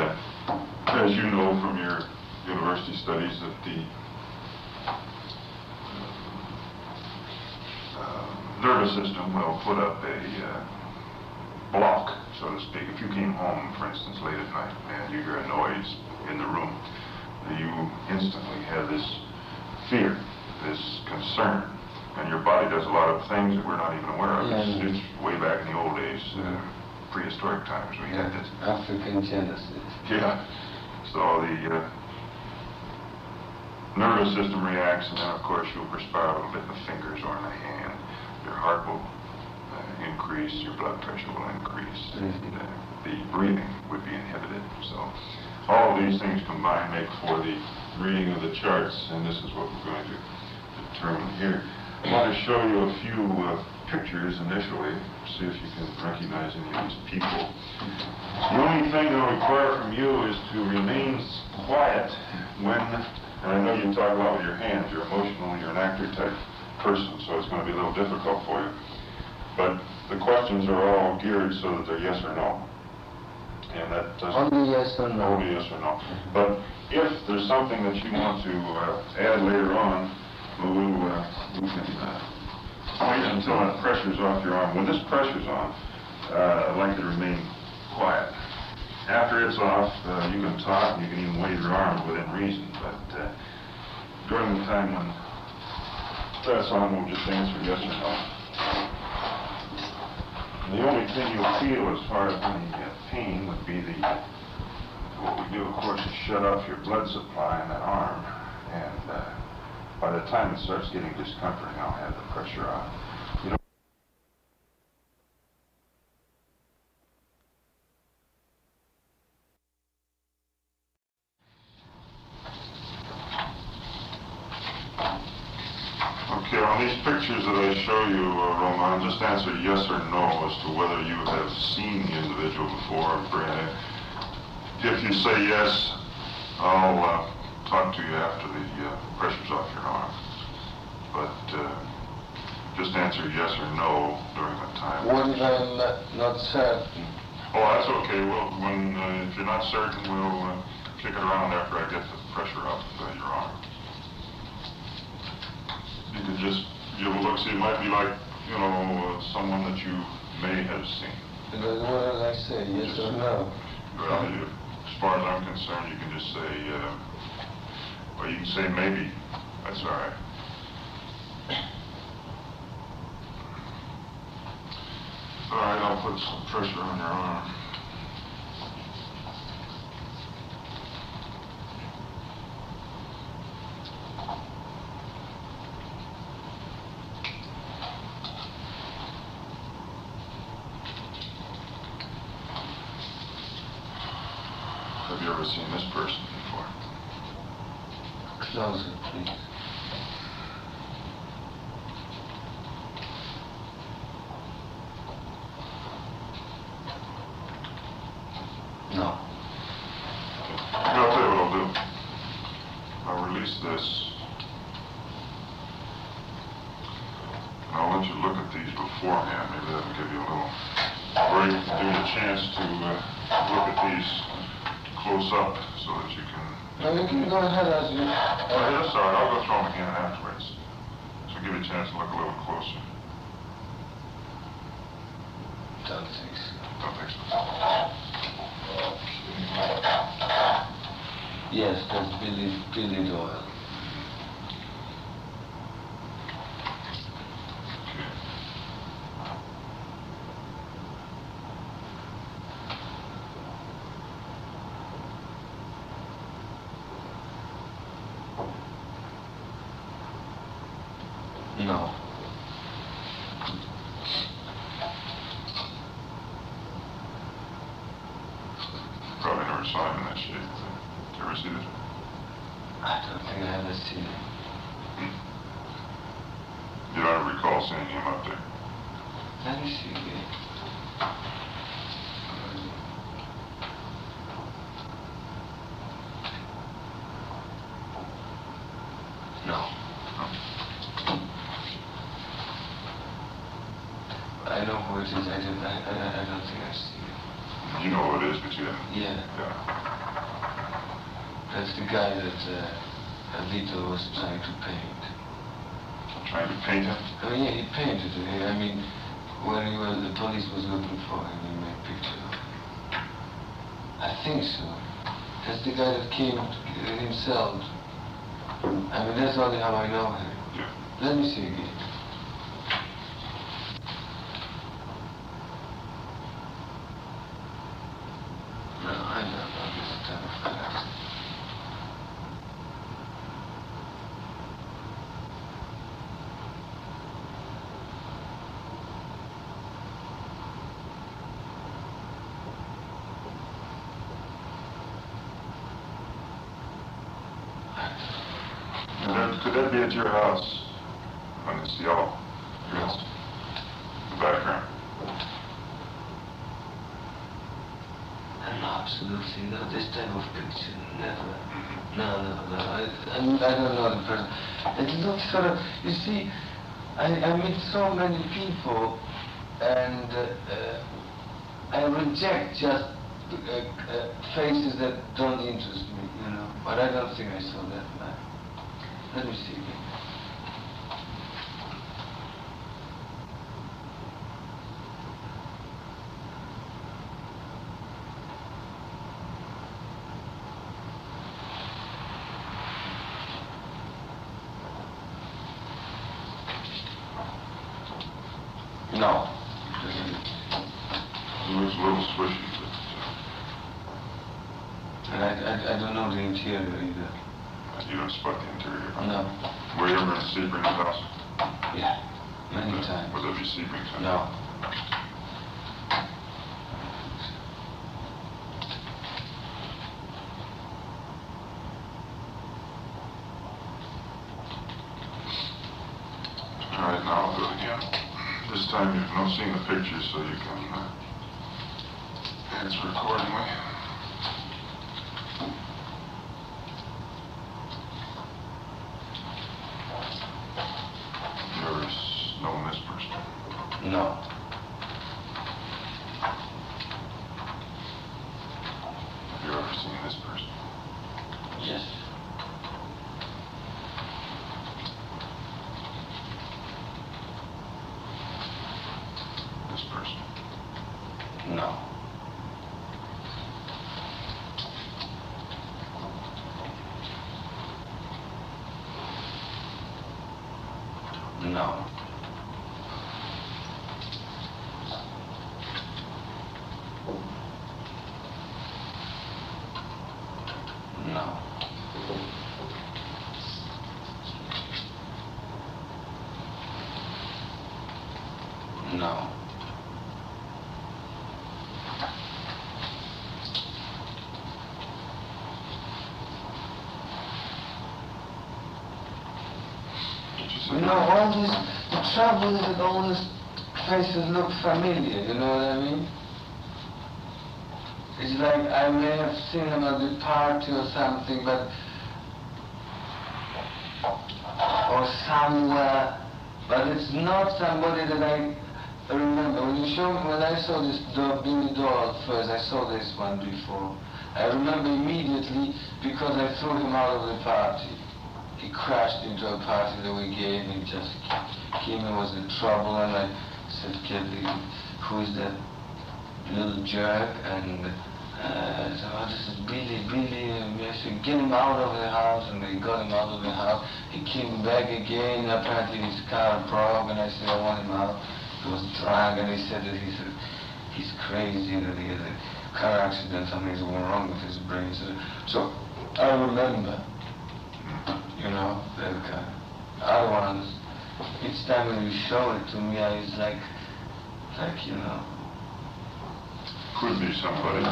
as you know from your university studies, that the nervous system will put up a block, so to speak. If you came home, for instance, late at night and you hear a noise in the room, you instantly have this fear, this concern, and your body does a lot of things that we're not even aware of. It's way back in the old days, prehistoric times, we had this. African genesis. Yeah. So the nervous system reacts, and then of course you'll perspire a little bit in the fingers or in the hand. Your heart will increase, your blood pressure will increase, and the breathing would be inhibited. So all of these things combined make for the reading of the charts, and this is what we're going to determine here. I want to show you a few pictures initially, see if you can recognize any of these people. The only thing they'll require from you is to remain quiet when, and I know you talk a lot with your hands, you're emotional, you're an actor type person, so it's going to be a little difficult for you. But the questions are all geared so that they're yes or no. And that doesn't... Only yes or no. Only yes or no. But if there's something that you want to add later on, we can wait until that pressure's off your arm. When this pressure's on, I'd like you to remain quiet. After it's off, you can talk, you can even wave your arms within reason, but during the time when that's on, we'll just answer yes or no. The only thing you'll feel as far as any pain would be what we do, of course, is shut off your blood supply in that arm. And by the time it starts getting discomforting, I'll have the pressure on. You know, okay, on these pictures that I show you, Roman, just answer yes or no as to whether you have seen the individual before. If you say yes, I'll talk to you after the pressure's off your arm. But just answer yes or no during that time. When I'm not certain. Oh, that's okay. Well, if you're not certain, we'll kick it around after I get the pressure off your arm. You can you'll look, see, it might be like, you know, someone that you may have seen. What did I say, yes or no? Well, as far as I'm concerned, you can just say, well, you can say maybe. That's all right. All right, I'll put some pressure on your arm. Have you ever seen this person before? Closer, please. No. I'll tell you what I'll do. I'll release this. And I'll let you look at these beforehand. Maybe that'll give you a little break, give you a chance to look at these close up so that you can... No, you can go ahead as you... Oh, yeah, sorry, I'll go through them again afterwards. So give you a chance to look a little closer. Don't think so. Don't think so. Yes, that's Billy Doyle. No. Probably never saw him in that shape. Did you ever see this? I don't think I ever seen him. You don't recall seeing him up there? Let me see again. No. I know who it is. I don't think I've seen him. You know who it is, but you didn't. Yeah. That's the guy that Vito was trying to paint. Trying to paint him? I mean, yeah, he painted it. I mean, when the police was looking for him, he made a picture of him. I think so. That's the guy that came himself. I mean, that's only how I know him. Yeah. Let me see again. No, I don't know this type of character. Could that be at your house on this yellow? Yes. The background. No, absolutely not. This type of picture, never. No. I don't know the person. It's not sort of, you see, I meet so many people and I reject just faces that don't interest me, you know. But I don't think I saw that man. Let me see again. No. looks a little squishy, but... And I don't know the interior either. You don't spot the interior? No. Were you ever in Sebring's house? Yeah, many times. Would that be Sebring's house? No. All right, now I'll do it again. This time you're not seeing the pictures, so you can answer accordingly. You ever known this person? No. Have you ever seen this person? Yes. This person? No. No. No. No. You know, all this, the trouble is that all these faces look familiar, you know what I mean? It's like I may have seen them at the party or something, but... or somewhere, but it's not somebody that I remember. When I saw this Billy doll first, I saw this one before. I remember immediately because I threw him out of the party. He crashed into a party that we gave, and just came and was in trouble, and I said, "Kid, who is that little jerk?" And I said, "Oh, this is Billy, and I said, "Get him out of the house," and they got him out of the house. He came back again, apparently his car broke, and I said, "I want him out." He was drunk, and he said that he's crazy, that he had a car accident, something's wrong with his brain. So I remember. You know, that kind of other ones. Each time when you show it to me, I was like, you know. Could be somebody. I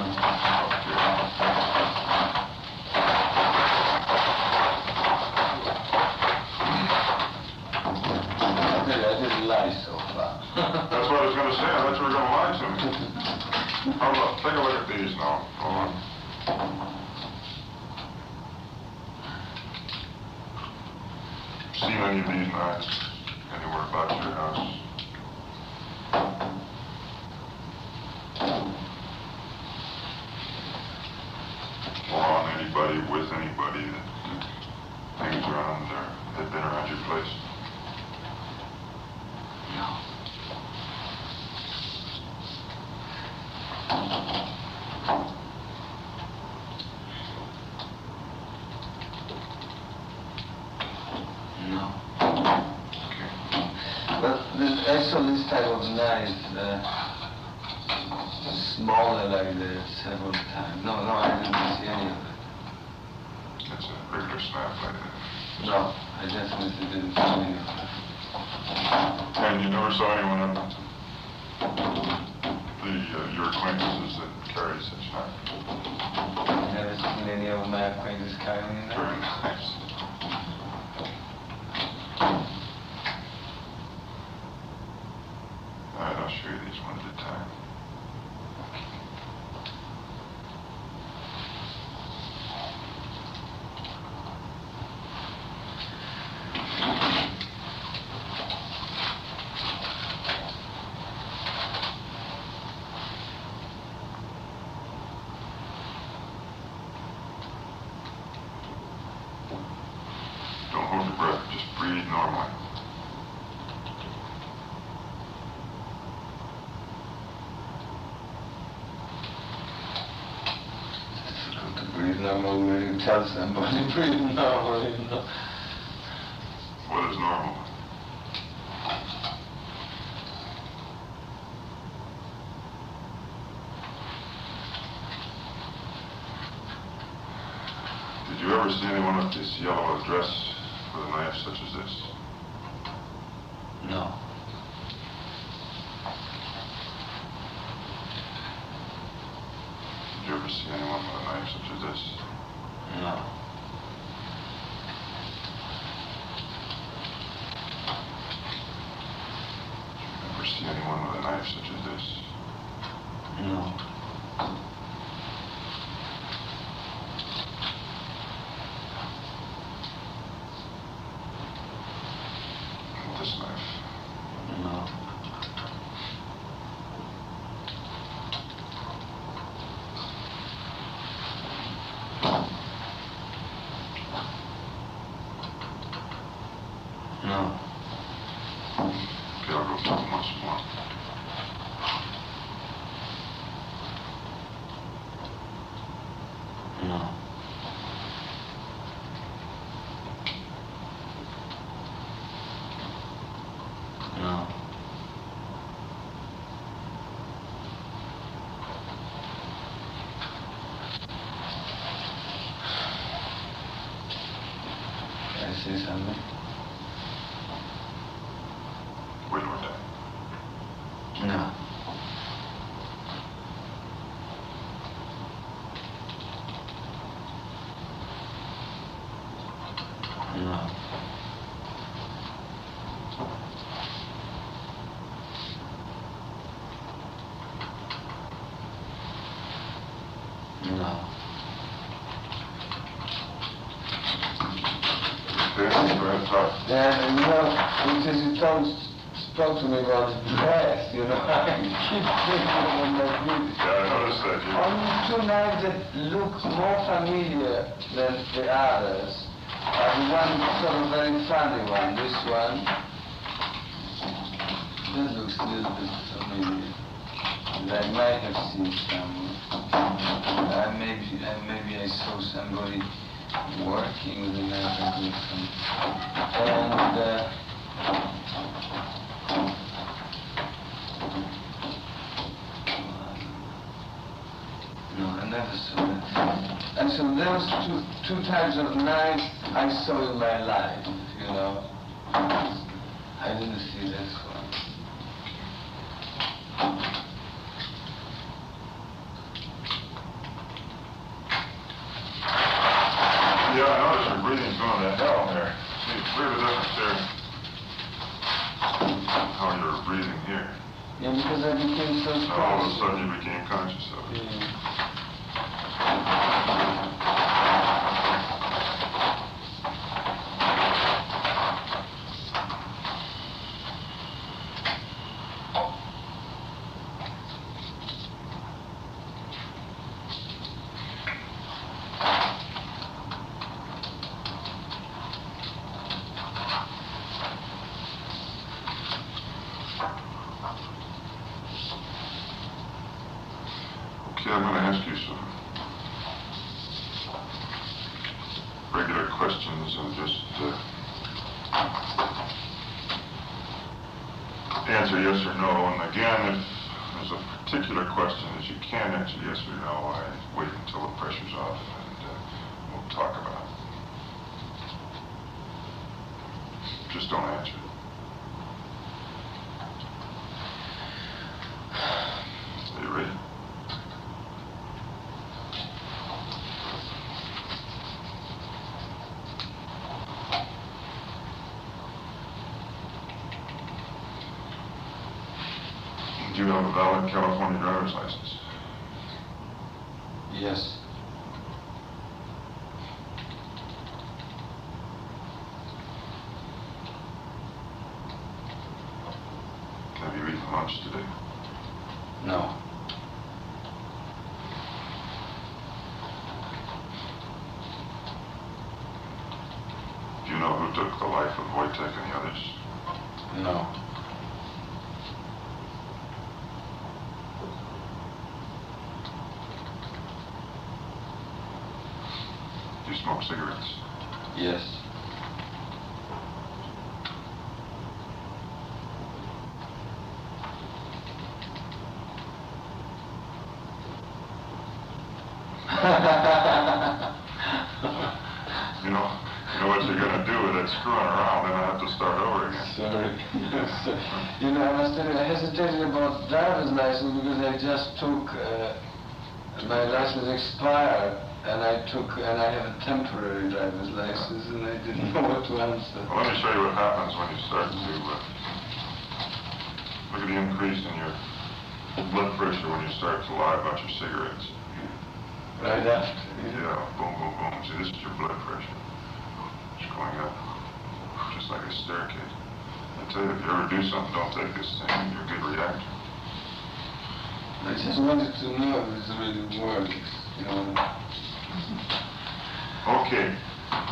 didn't lie so far. That's what I was going to say. I thought you were going to lie to me. Hold on. Take a look at these now. Hold on. Seen any of these knives anywhere about your house? Or on anybody, with anybody that hangs around or had been around your place? No. No. Okay. But actually this type of knife, smaller like that several times. No, I didn't see any of it. That's a regular snap like that. No, I definitely didn't see any of it. And you never saw anyone of your acquaintances that carry such knife? Never seen any of my acquaintances carrying a Very knife. nice. All right, I'll show you these one at a time. Don't hold your breath, just breathe normally. Breathe normal when you tell somebody breathe normally, you know. What is normal? you ever see anyone with this yellow dress with a knife such as this? No. Did you ever see anyone with a knife such as this? No. Did you ever see anyone with a knife such as this? No. This knife? No. No. Okay, I'll go through them once more. No. No. Can I say something? Wait a minute. No. No. No. Okay, go ahead and talk. And because you spoke to me about breath, I keep thinking about my breathing. Yeah, I noticed that. Only two knives that look more familiar than the others. One sort of very funny one, this one. This looks a little bit familiar. And I might have seen somewhere. Maybe I saw somebody working with a knife or something. No, I never saw it. And so those two types of knives I saw in my life, I didn't see this one. Yeah, I noticed your breathing's going to hell there. See, it's clear the difference there. How you're breathing here. Yeah, because I became so Now all of a sudden you became conscious of it. Okay, I'm going to ask you some regular questions and just answer yes or no. And again, if there's a particular question that you can't answer yes or no, I wait until the pressure's off and we'll talk about it. Just don't answer it. Are you ready? Do you have a valid California driver's license? Yes. Have you eaten lunch today? No. Do you know who took the life of Wojtek and the others? No. Do you smoke cigarettes? Yes. to do with it screwing around, then I have to start over again. Sorry. You know, I must tell you, I hesitated about driver's license because I just took, my license expired, and I have a temporary driver's license, and I didn't know what to answer. Well, let me show you what happens when you start to look at the increase in your blood pressure when you start to lie about your cigarettes. Right after? Yeah, boom, boom, boom. See, this is your blood pressure. It's going up, just like a staircase. I tell you, if you ever do something, don't take this thing. You're a good reactor. I just wanted to know if it really works, you know. Okay,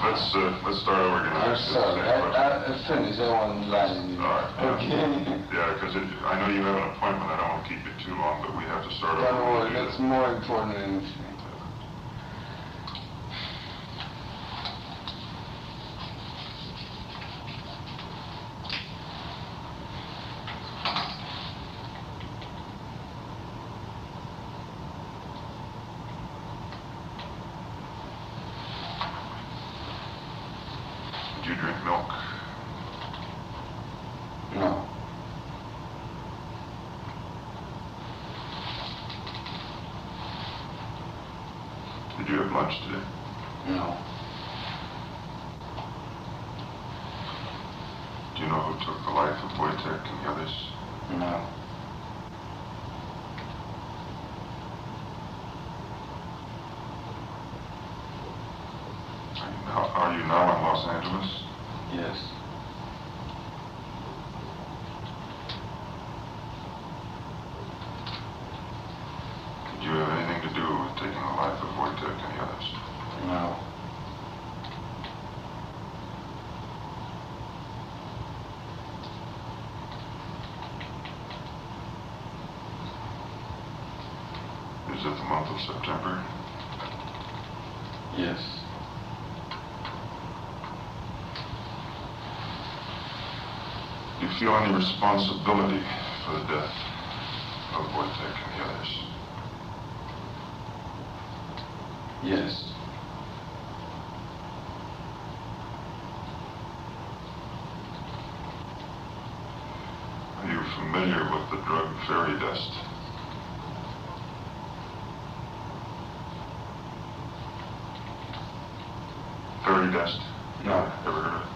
let's start over again. I'm sorry, I finished. I wasn't lying. All right. Okay. Yeah, because I know you have an appointment. I don't want to keep you too long, but we have to start over. Don't worry, that's more important than anything. Do you drink milk? No. Did you have lunch today? No. Do you know who took the life of Wojtek and the others? No. Are you now in Los Angeles? Yes. Did you have anything to do with taking the life of Wojtek and the others? No. Is it the month of September? Yes. Do you feel any responsibility for the death of Wojtek and the others? Yes. Are you familiar with the drug fairy dust? Fairy dust? No. Ever heard of it?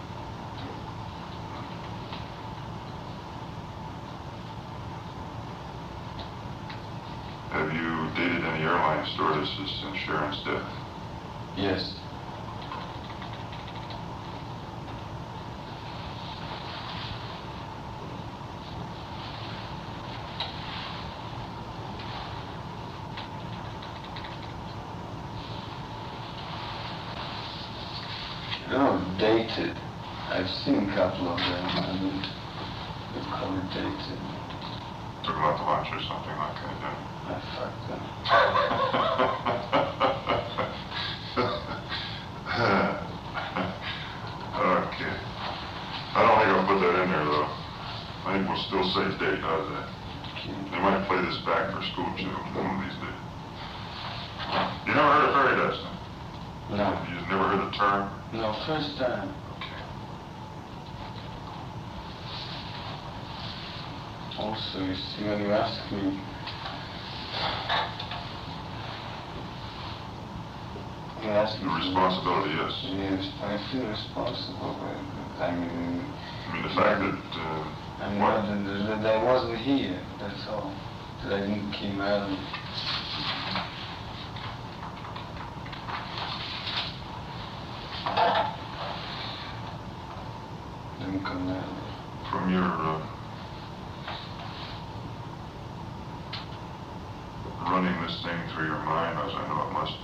Have you dated any airline stewardesses since Sharon's death? Yes. No, dated. I've seen a couple of them. I mean, they call it dated. Took them out to lunch or something like that, yeah? I fucked them. Okay. I don't think I'll put that in there, though. I think we'll still say date. How's that? They might play this back for school children one of these days. You never heard of fairy dust? Huh? No. You never heard the term? No, first time. Okay. Also, you see, when you ask me, The responsibility, yes. Yes, I feel responsible. I mean, the fact that, I mean, what? that I wasn't here, that's all. That I didn't came early. Didn't come early. From your, running this thing through your mind, as I know it must,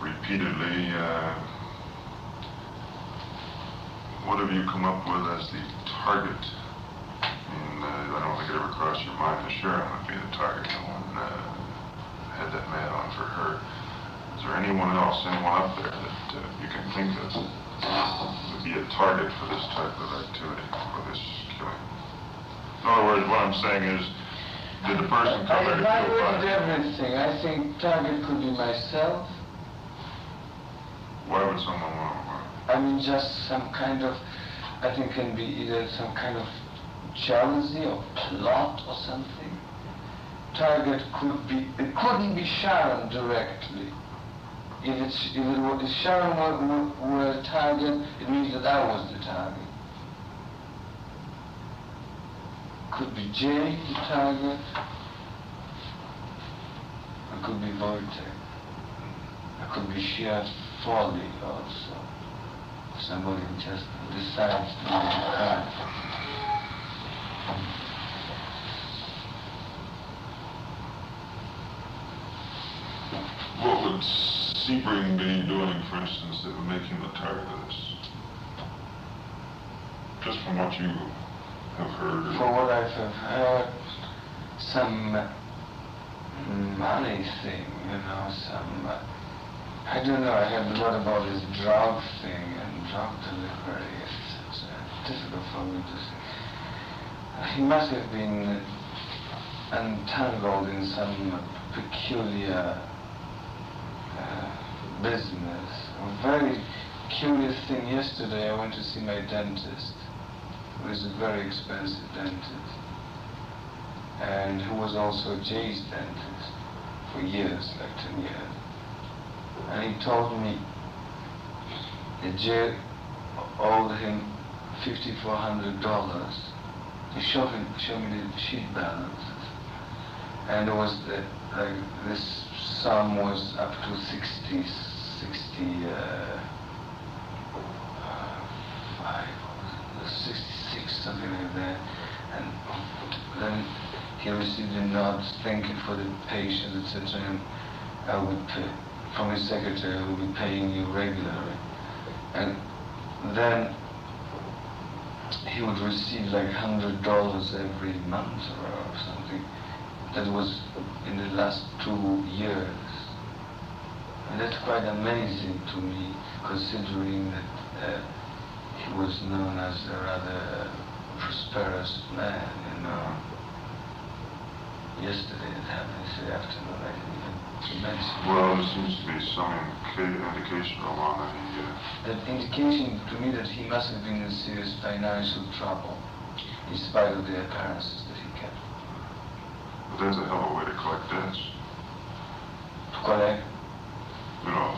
repeatedly, what have you come up with as the target? I don't think it ever crossed your mind that Sharon would be the target. No one had that man on for her. Is there anyone else, anyone up there that you can think of would be a target for this type of activity, for this killing? In other words, what I'm saying is, did the person come there to I kill evaluated by? everything. I think target could be myself. Why would someone want to? I mean, just some kind of, I think can be either some kind of jealousy or plot or something. Target could be, it couldn't be Sharon directly. If Sharon were a target, it means that I was the target. Could be Jay the target. It could be Voltaire. It could be sheer folly also. Somebody just decides to be the target. What would Sebring be doing, for instance, that would make him a target of this? Just from what you have heard? For what I've heard, some money thing, you know, some, I don't know, I heard a lot about this drug thing and drug delivery. It's difficult for me to say. He must have been entangled in some peculiar business. A very curious thing, yesterday I went to see my dentist, who is a very expensive dentist, and who was also Jay's dentist for years, like 10 years. And he told me that Jay owed him $5,400. He showed me the sheet balances. And it was like this sum was up to 65, or 66, something like that. And then he received a note thanking for the patients, etc. And I would pay, from his secretary, I would be paying you regularly. And then he would receive like $100 every month or something. That was in the last 2 years. And that's quite amazing to me, considering that he was known as a rather prosperous man, you know. Yesterday it happened, yesterday afternoon, I didn't even mention. Well, there seems to be some indication along that he... That indication to me that he must have been in serious financial trouble, in spite of the appearances that he kept. But that's a hell of a way to collect debts. To collect? You know,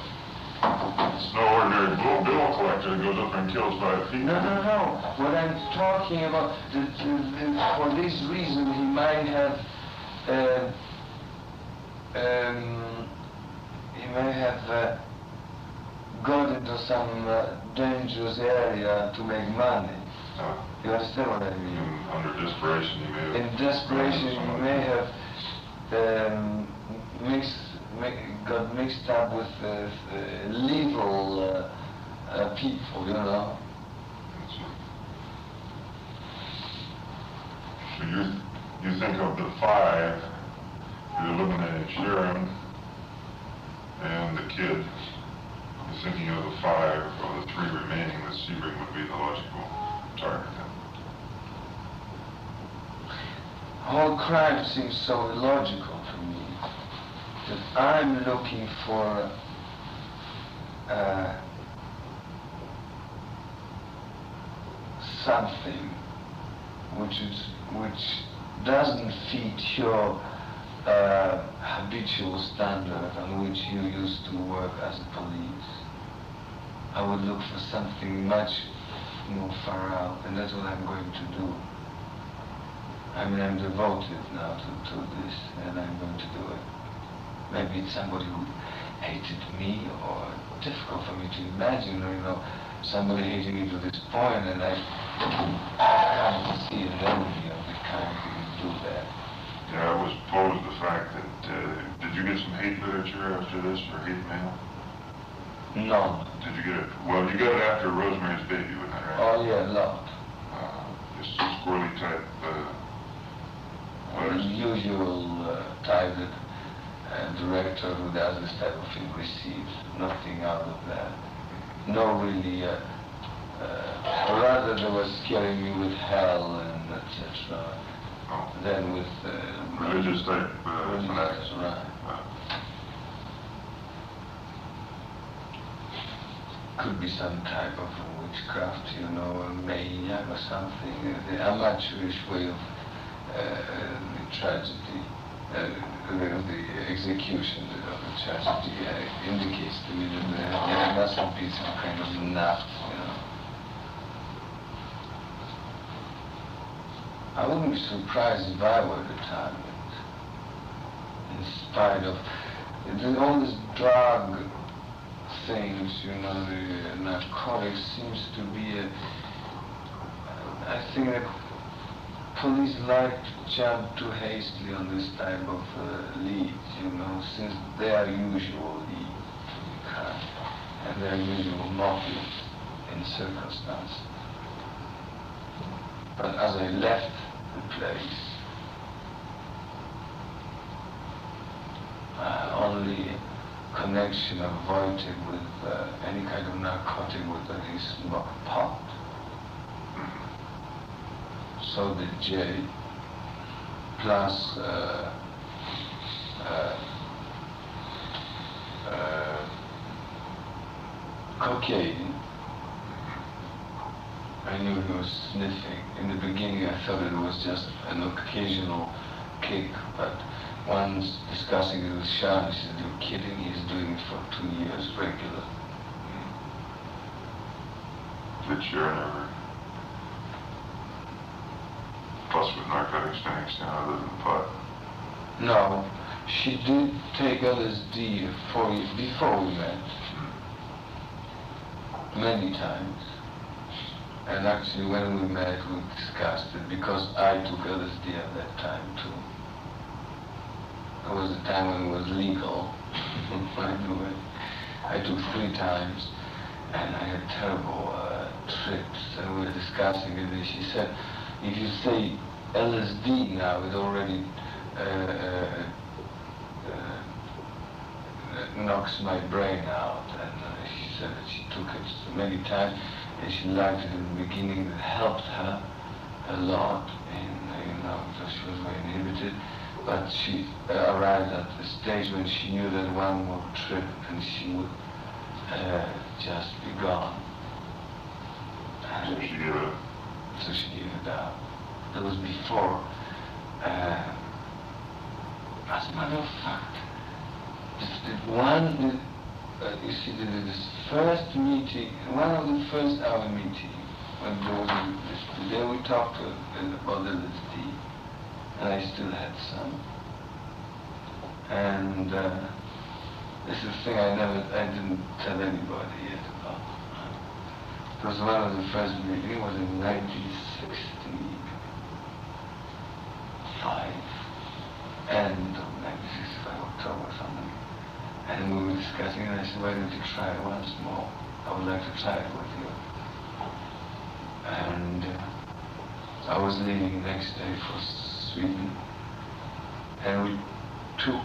it's no ordinary bill collector that goes up there and kills 5 people. No. What I'm talking about, for this reason, he might have got into some dangerous area to make money. You understand what I mean? Under desperation, he may have... In desperation, he may have got mixed up with legal people, you know. So you think of the 5, you eliminated Sharon and the kid. You're thinking of the 5 or the 3 remaining, that Sebring would be the logical target. Whole crime seems so illogical to me that I'm looking for something which doesn't fit your habitual standard on which you used to work as a police. I would look for something much more far out, and that's what I'm going to do. I mean, I'm devoted now to this, and I'm going to do it. Maybe it's somebody who hated me, or difficult for me to imagine, or, you know, somebody hating me to this point, and I can't see an enemy of the kind who would do that. Yeah, I was posed the fact that, did you get some hate literature after this, or hate mail? No. Did you get it? Well, you got it after Rosemary's Baby, wasn't that right? Oh yeah, a lot. Just squirrely type The usual type that a director who does this type of thing receives nothing out of that. No really, rather they were scaring me with hell and etc. Than with religious type religious, right. could be some type of witchcraft, you know, a maniac or something. The amateurish way of the tragedy, the execution of the tragedy indicates to me that there must be some kind of knot, you know. I wouldn't be surprised if I were the target, in spite of all these drug things, you know, the narcotics seems to be I think that police like to jump too hastily on this type of leads, you know, since they are usual leads and their usual motives in circumstance. But as I left the place, only connection avoided with any kind of narcotic with he smoked pot. So did Jay, plus cocaine. I knew he was sniffing. In the beginning I thought it was just an occasional kick, but once discussing it with Sharon, she said, "You're kidding, he's doing it for 2 years regular." Did Sharon ever fuss with narcotics to an extent other than pot? No, she did take LSD before we met, many times. And actually when we met, we discussed it, because I took LSD at that time too. It was the time when it was legal, by the way. I took 3 times, and I had terrible trips, and we were discussing it, and she said, if you say LSD now, it already knocks my brain out. And she said that she took it many times, and she liked it in the beginning. It helped her a lot, because she was very inhibited. But she arrived at the stage when she knew that one more trip and she would just be gone. So she gave it up? So she gave it up. That was before. As a matter of fact, you see, this first meeting, one of the first hour meeting, when there was the day we talked about LSD, and I still had some. And this is the thing I didn't tell anybody yet about. It was one of the first meetings. It was in 1965, end of 1965, October something. And we were discussing, and I said, why don't you try it once more? I would like to try it with you. And I was leaving the next day for Sweden, and we took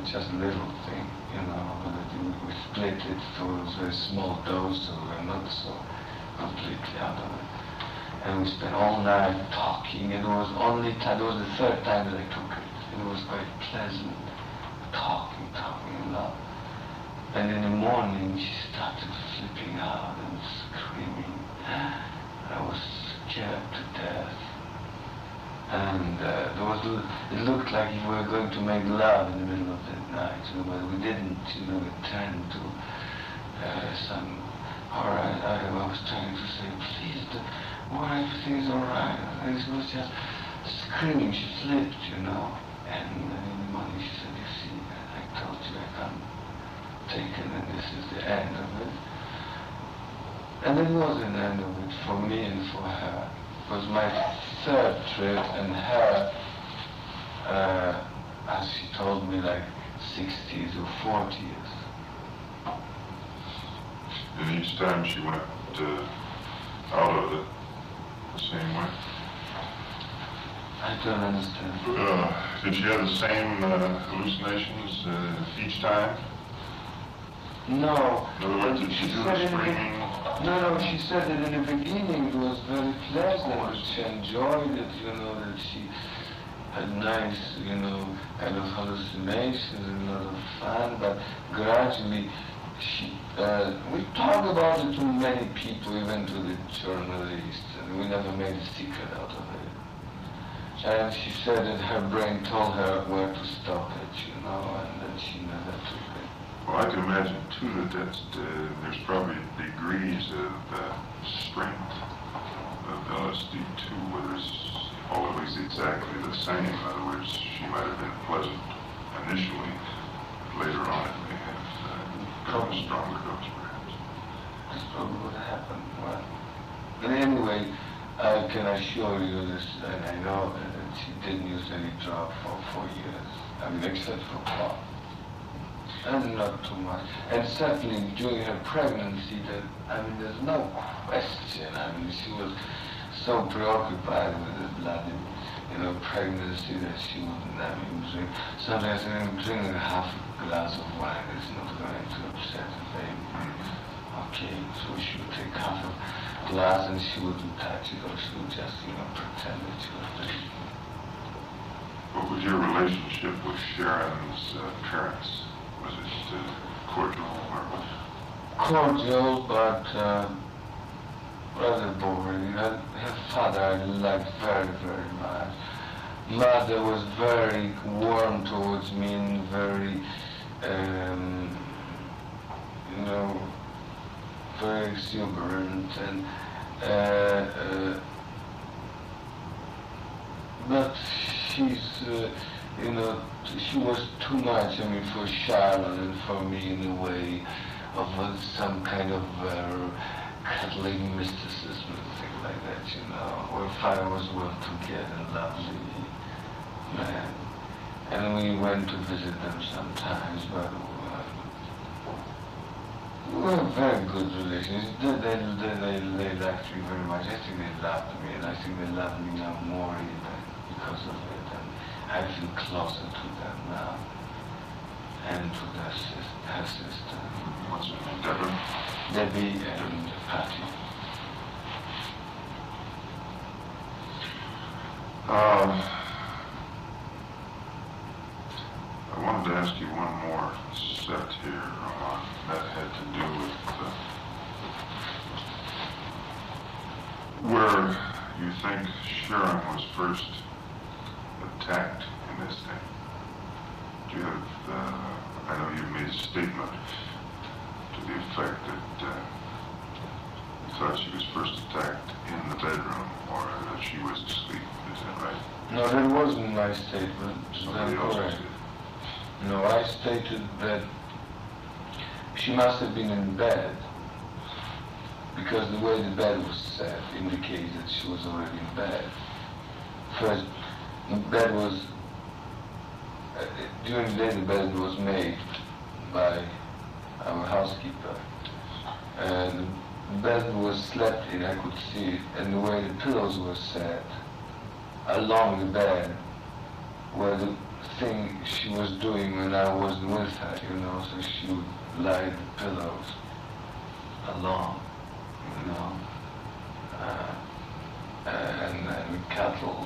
just a little thing, we split it, so it was a very small dose, so we were not so completely out of it. And we spent all night talking, and it was it was the 3rd time that I took it. It was quite pleasant, talking a lot. And in the morning, she started flipping out and screaming. I was scared to death. And it looked like we were going to make love in the middle of the night, but we didn't, it turned to some, all right, I was trying to say, please, everything's all right. And she was just screaming, she flipped, And in the morning she said, you see, I told you I can't take it, and this is the end of it. And it was an end of it for me and for her. It was my 3rd trip, and her, as she told me, like 60s or 40s. And each time she went out of it the same way? I don't understand. Did she have the same hallucinations each time? No. In other words, did she do the screaming? No, she said that in the beginning it was very pleasant, that she enjoyed it, that she had nice, kind of hallucinations and a lot of fun, but gradually we talked about it to many people, even to the journalists, and we never made a secret out of it. And she said that her brain told her where to stop it, you know, and that she never took it. Well, I can imagine, too, that there's probably degrees of strength of LSD, too, whether it's always exactly the same. In other words, she might have been pleasant initially, but later on it may have become a stronger dose, perhaps. That's probably what happened. Well, but anyway, I can assure you this, and I know that she didn't use any drug for 4 years. I mean, except for pot. And not too much. And certainly during her pregnancy, there's no question. I mean, she was so preoccupied with the bloody, pregnancy that she wouldn't, drink. Sometimes drinking half a glass of wine is not going to upset the baby. Okay, so she would take half a glass and she wouldn't touch it, or she would just, pretend that she was drinking. What was your relationship with Sharon's parents? Was it cordial or what? Cordial, but rather boring. Her father I liked very, very much. Mother was very warm towards me and very, very exuberant, and but she's, she was too much, for Sharon and for me in a way of some kind of Catholic mysticism and things like that, where father was well together and lovely man. And we went to visit them sometimes, but we were very good relations. They liked me very much. I think they loved me, and I think they love me now more even because of it. And I feel closer to them now, and to her sister. What's her name, Deborah? Debbie and Patty. I wanted to ask you one more set here, Roman, that had to do with where you think Sharon was first attacked in this thing. Do you have, I know you made a statement to the effect that you thought she was first attacked in the bedroom, or that she was asleep. Is that right? No, that wasn't my statement. Somebody else did. No, I stated that she must have been in bed, because the way the bed was set indicates that she was already in bed. First, the bed was, during the day the bed was made by our housekeeper, and the bed was slept in, I could see it, and the way the pillows were set along the bed were the thing she was doing when I wasn't with her, so she would lie the pillows along, and cuddle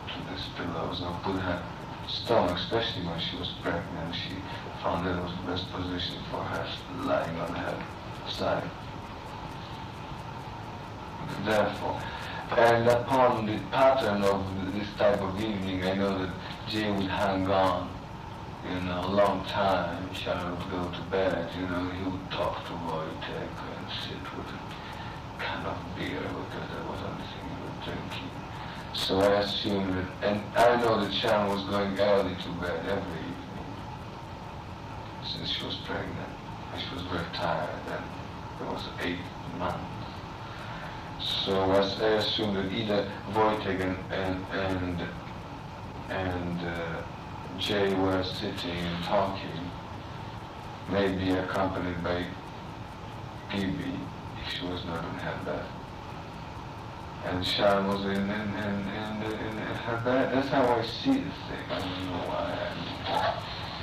to these pillows, or put her stomach, especially when she was pregnant, she found that it was the best position for her, lying on her side. Therefore, and upon the pattern of this type of evening, I know that Jay would hang on, a long time. Sharon would go to bed, he would talk to Wojtek and sit with a can of beer, because that was the only thing he was drinking. So I assumed that, and I know that Sharon was going early to bed every evening, since she was pregnant, and she was very tired, and it was 8 months. So I assumed that either Wojtek and Jay were sitting and talking, maybe accompanied by Gibby, if she was not in her bed. And Sharon was in her bed. That's how I see the thing. I don't know why.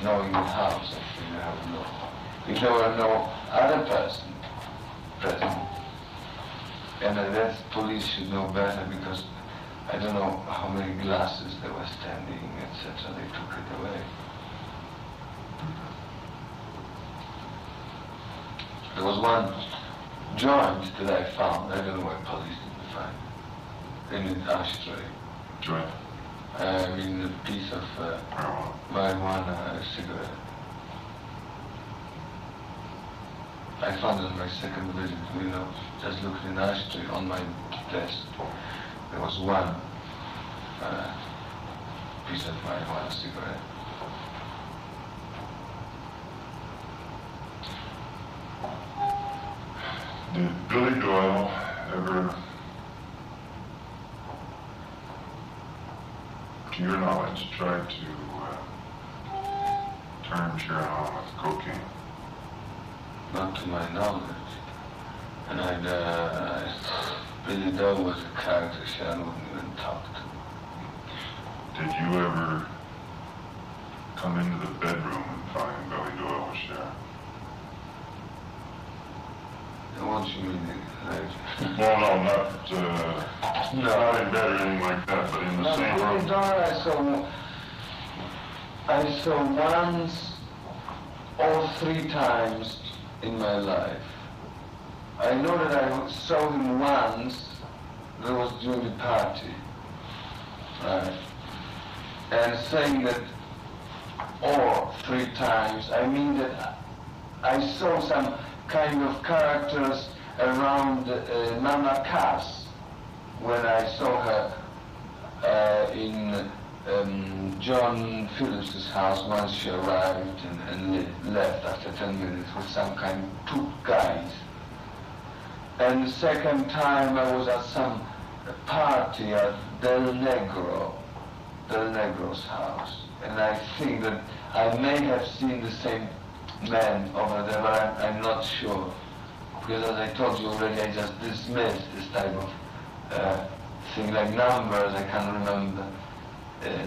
Knowing the house, I think I have no. If there were no other person present, and that's police should know better, because I don't know how many glasses they were standing, etc. They took it away. There was one joint that I found. I don't know why police didn't find it. In an ashtray. Joint? I mean, a piece of marijuana, a cigarette. I found it on my second visit, just looked in an ashtray on my desk. There was one piece of marijuana cigarette. Did Billy Doyle ever, to your knowledge, try to turn Sharon on with cocaine? Not to my knowledge. And Billy Doyle was a character Sharon wouldn't even talk to. Did you ever come into the bedroom and find Billy Doyle with Sharon? What you mean? Well, no, not in bed or anything like that, but in the same room. Billy Doyle I saw once or 3 times in my life. I know that I saw him once. That was during the party, right? And saying that, or 3 times, I mean that I saw some kind of characters around Mama Cass when I saw her in John Phillips's house once she arrived and left after 10 minutes with some kind of 2 guys. And the second time I was at some party at Del Negro's house. And I think that I may have seen the same man over there, but I'm not sure. Because as I told you already, I just dismissed this type of thing, like numbers, I can't remember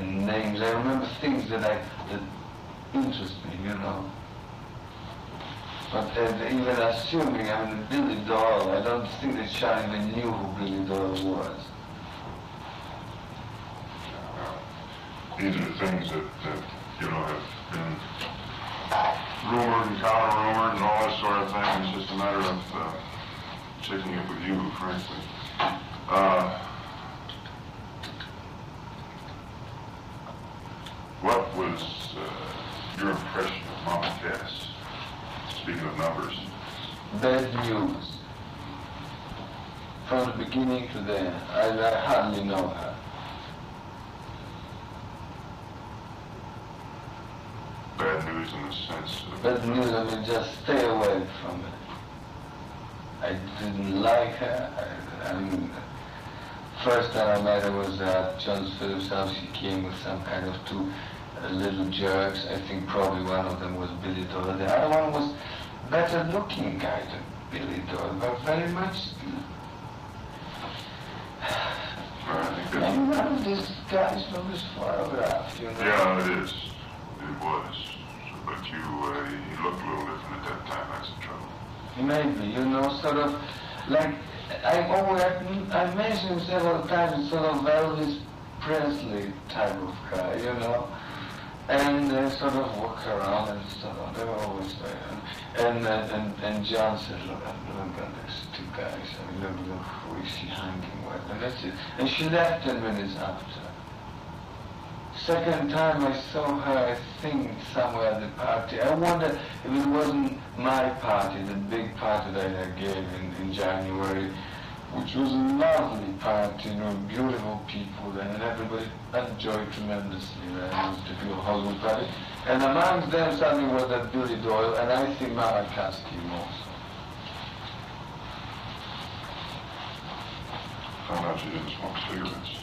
names. I remember things that interest me, But even assuming, Billy Doyle, I don't think that Sharon even knew who Billy Doyle was. These are the things that have been rumored and counter-rumored and all that sort of thing. It's just a matter of checking it with you, frankly. What was your impression of Mama Cass? Speaking of numbers. Bad news. From the beginning to the end. I hardly know her. Bad news in the sense of... Bad news, just stay away from it. I didn't like her. First time I met her was at John Phillips' house. She came with some kind of 2 little jerks. I think probably one of them was Billy Doyle. The other one was better looking guy than Billy Doyle, but very much... Maybe one of these guys from this photograph, Yeah, it is. It was. But he looked a little different at that time. That's the trouble. Maybe, sort of like... I mentioned him several times, sort of Elvis Presley type of guy, And they sort of walk around and so on. They were always there. And John said, look at these 2 guys. Look who is she hanging with. And that's it. And she left 10 minutes after. Second time I saw her, I think, somewhere at the party. I wonder if it wasn't my party, the big party that I gave in January, which was a lovely party, beautiful people there, and everybody enjoyed tremendously. It was the beautiful Hollywood party. And amongst them suddenly was that Billy Doyle, and I think Mama Cass came also. Found out she didn't smoke cigarettes.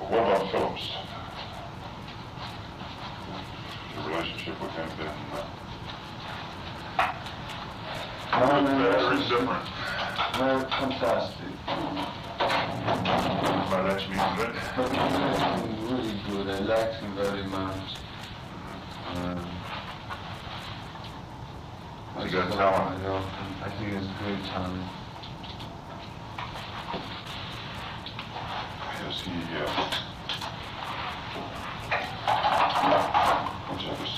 What about Phillips? Your relationship with him been very different? Very fantastic. By that you mean good? But he was really good. I liked him very much. He got talent. I think it's great talent. Yes, he, which I was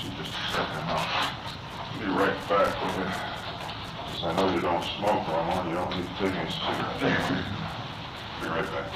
taking a cigarette. Be right back.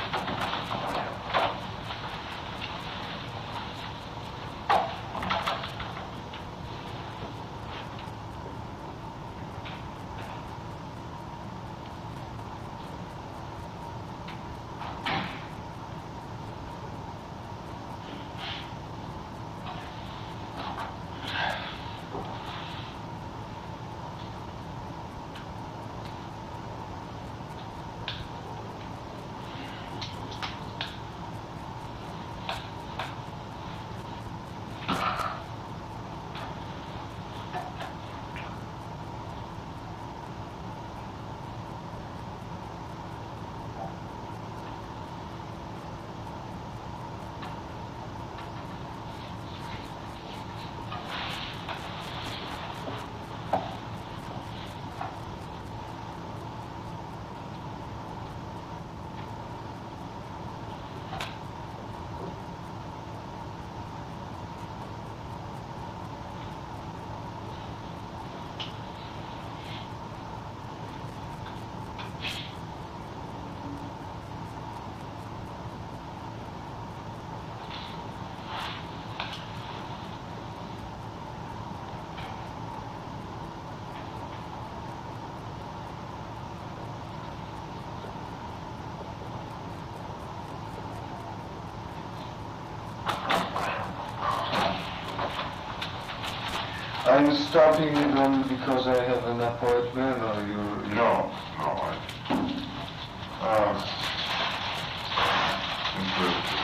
Are you stopping it only because I have an appointment, or you? No. Is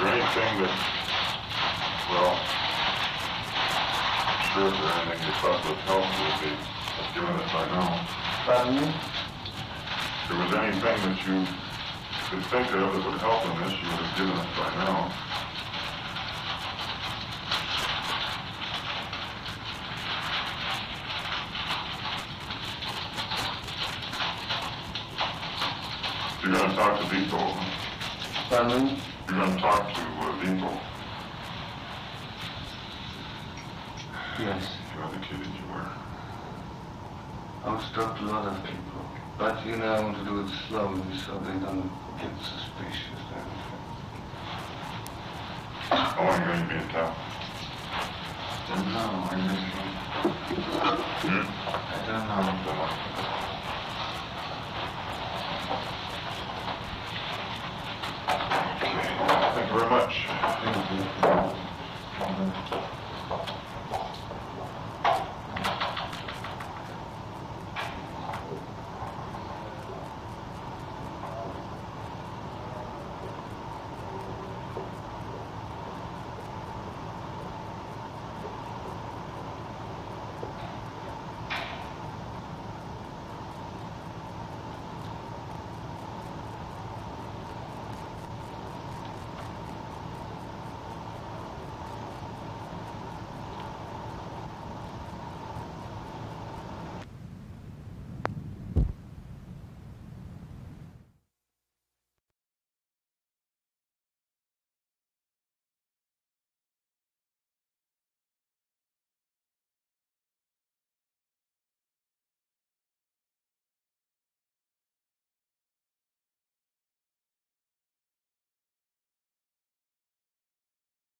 there anything that, well, I'm sure if there's anything you thought would help, you'd be giving it by now. Pardon me? If there was anything that you could think of that would help in this, you would have given it by now. You're going to talk to Depot. Pardon me? You're going to talk to Depot. Yes. You indicated you were. I was talking to a lot of people, but I want to do it slowly so they don't get suspicious. How long are you going to be in town? I don't know. I don't know. Okay. Thank you very much. Thank you.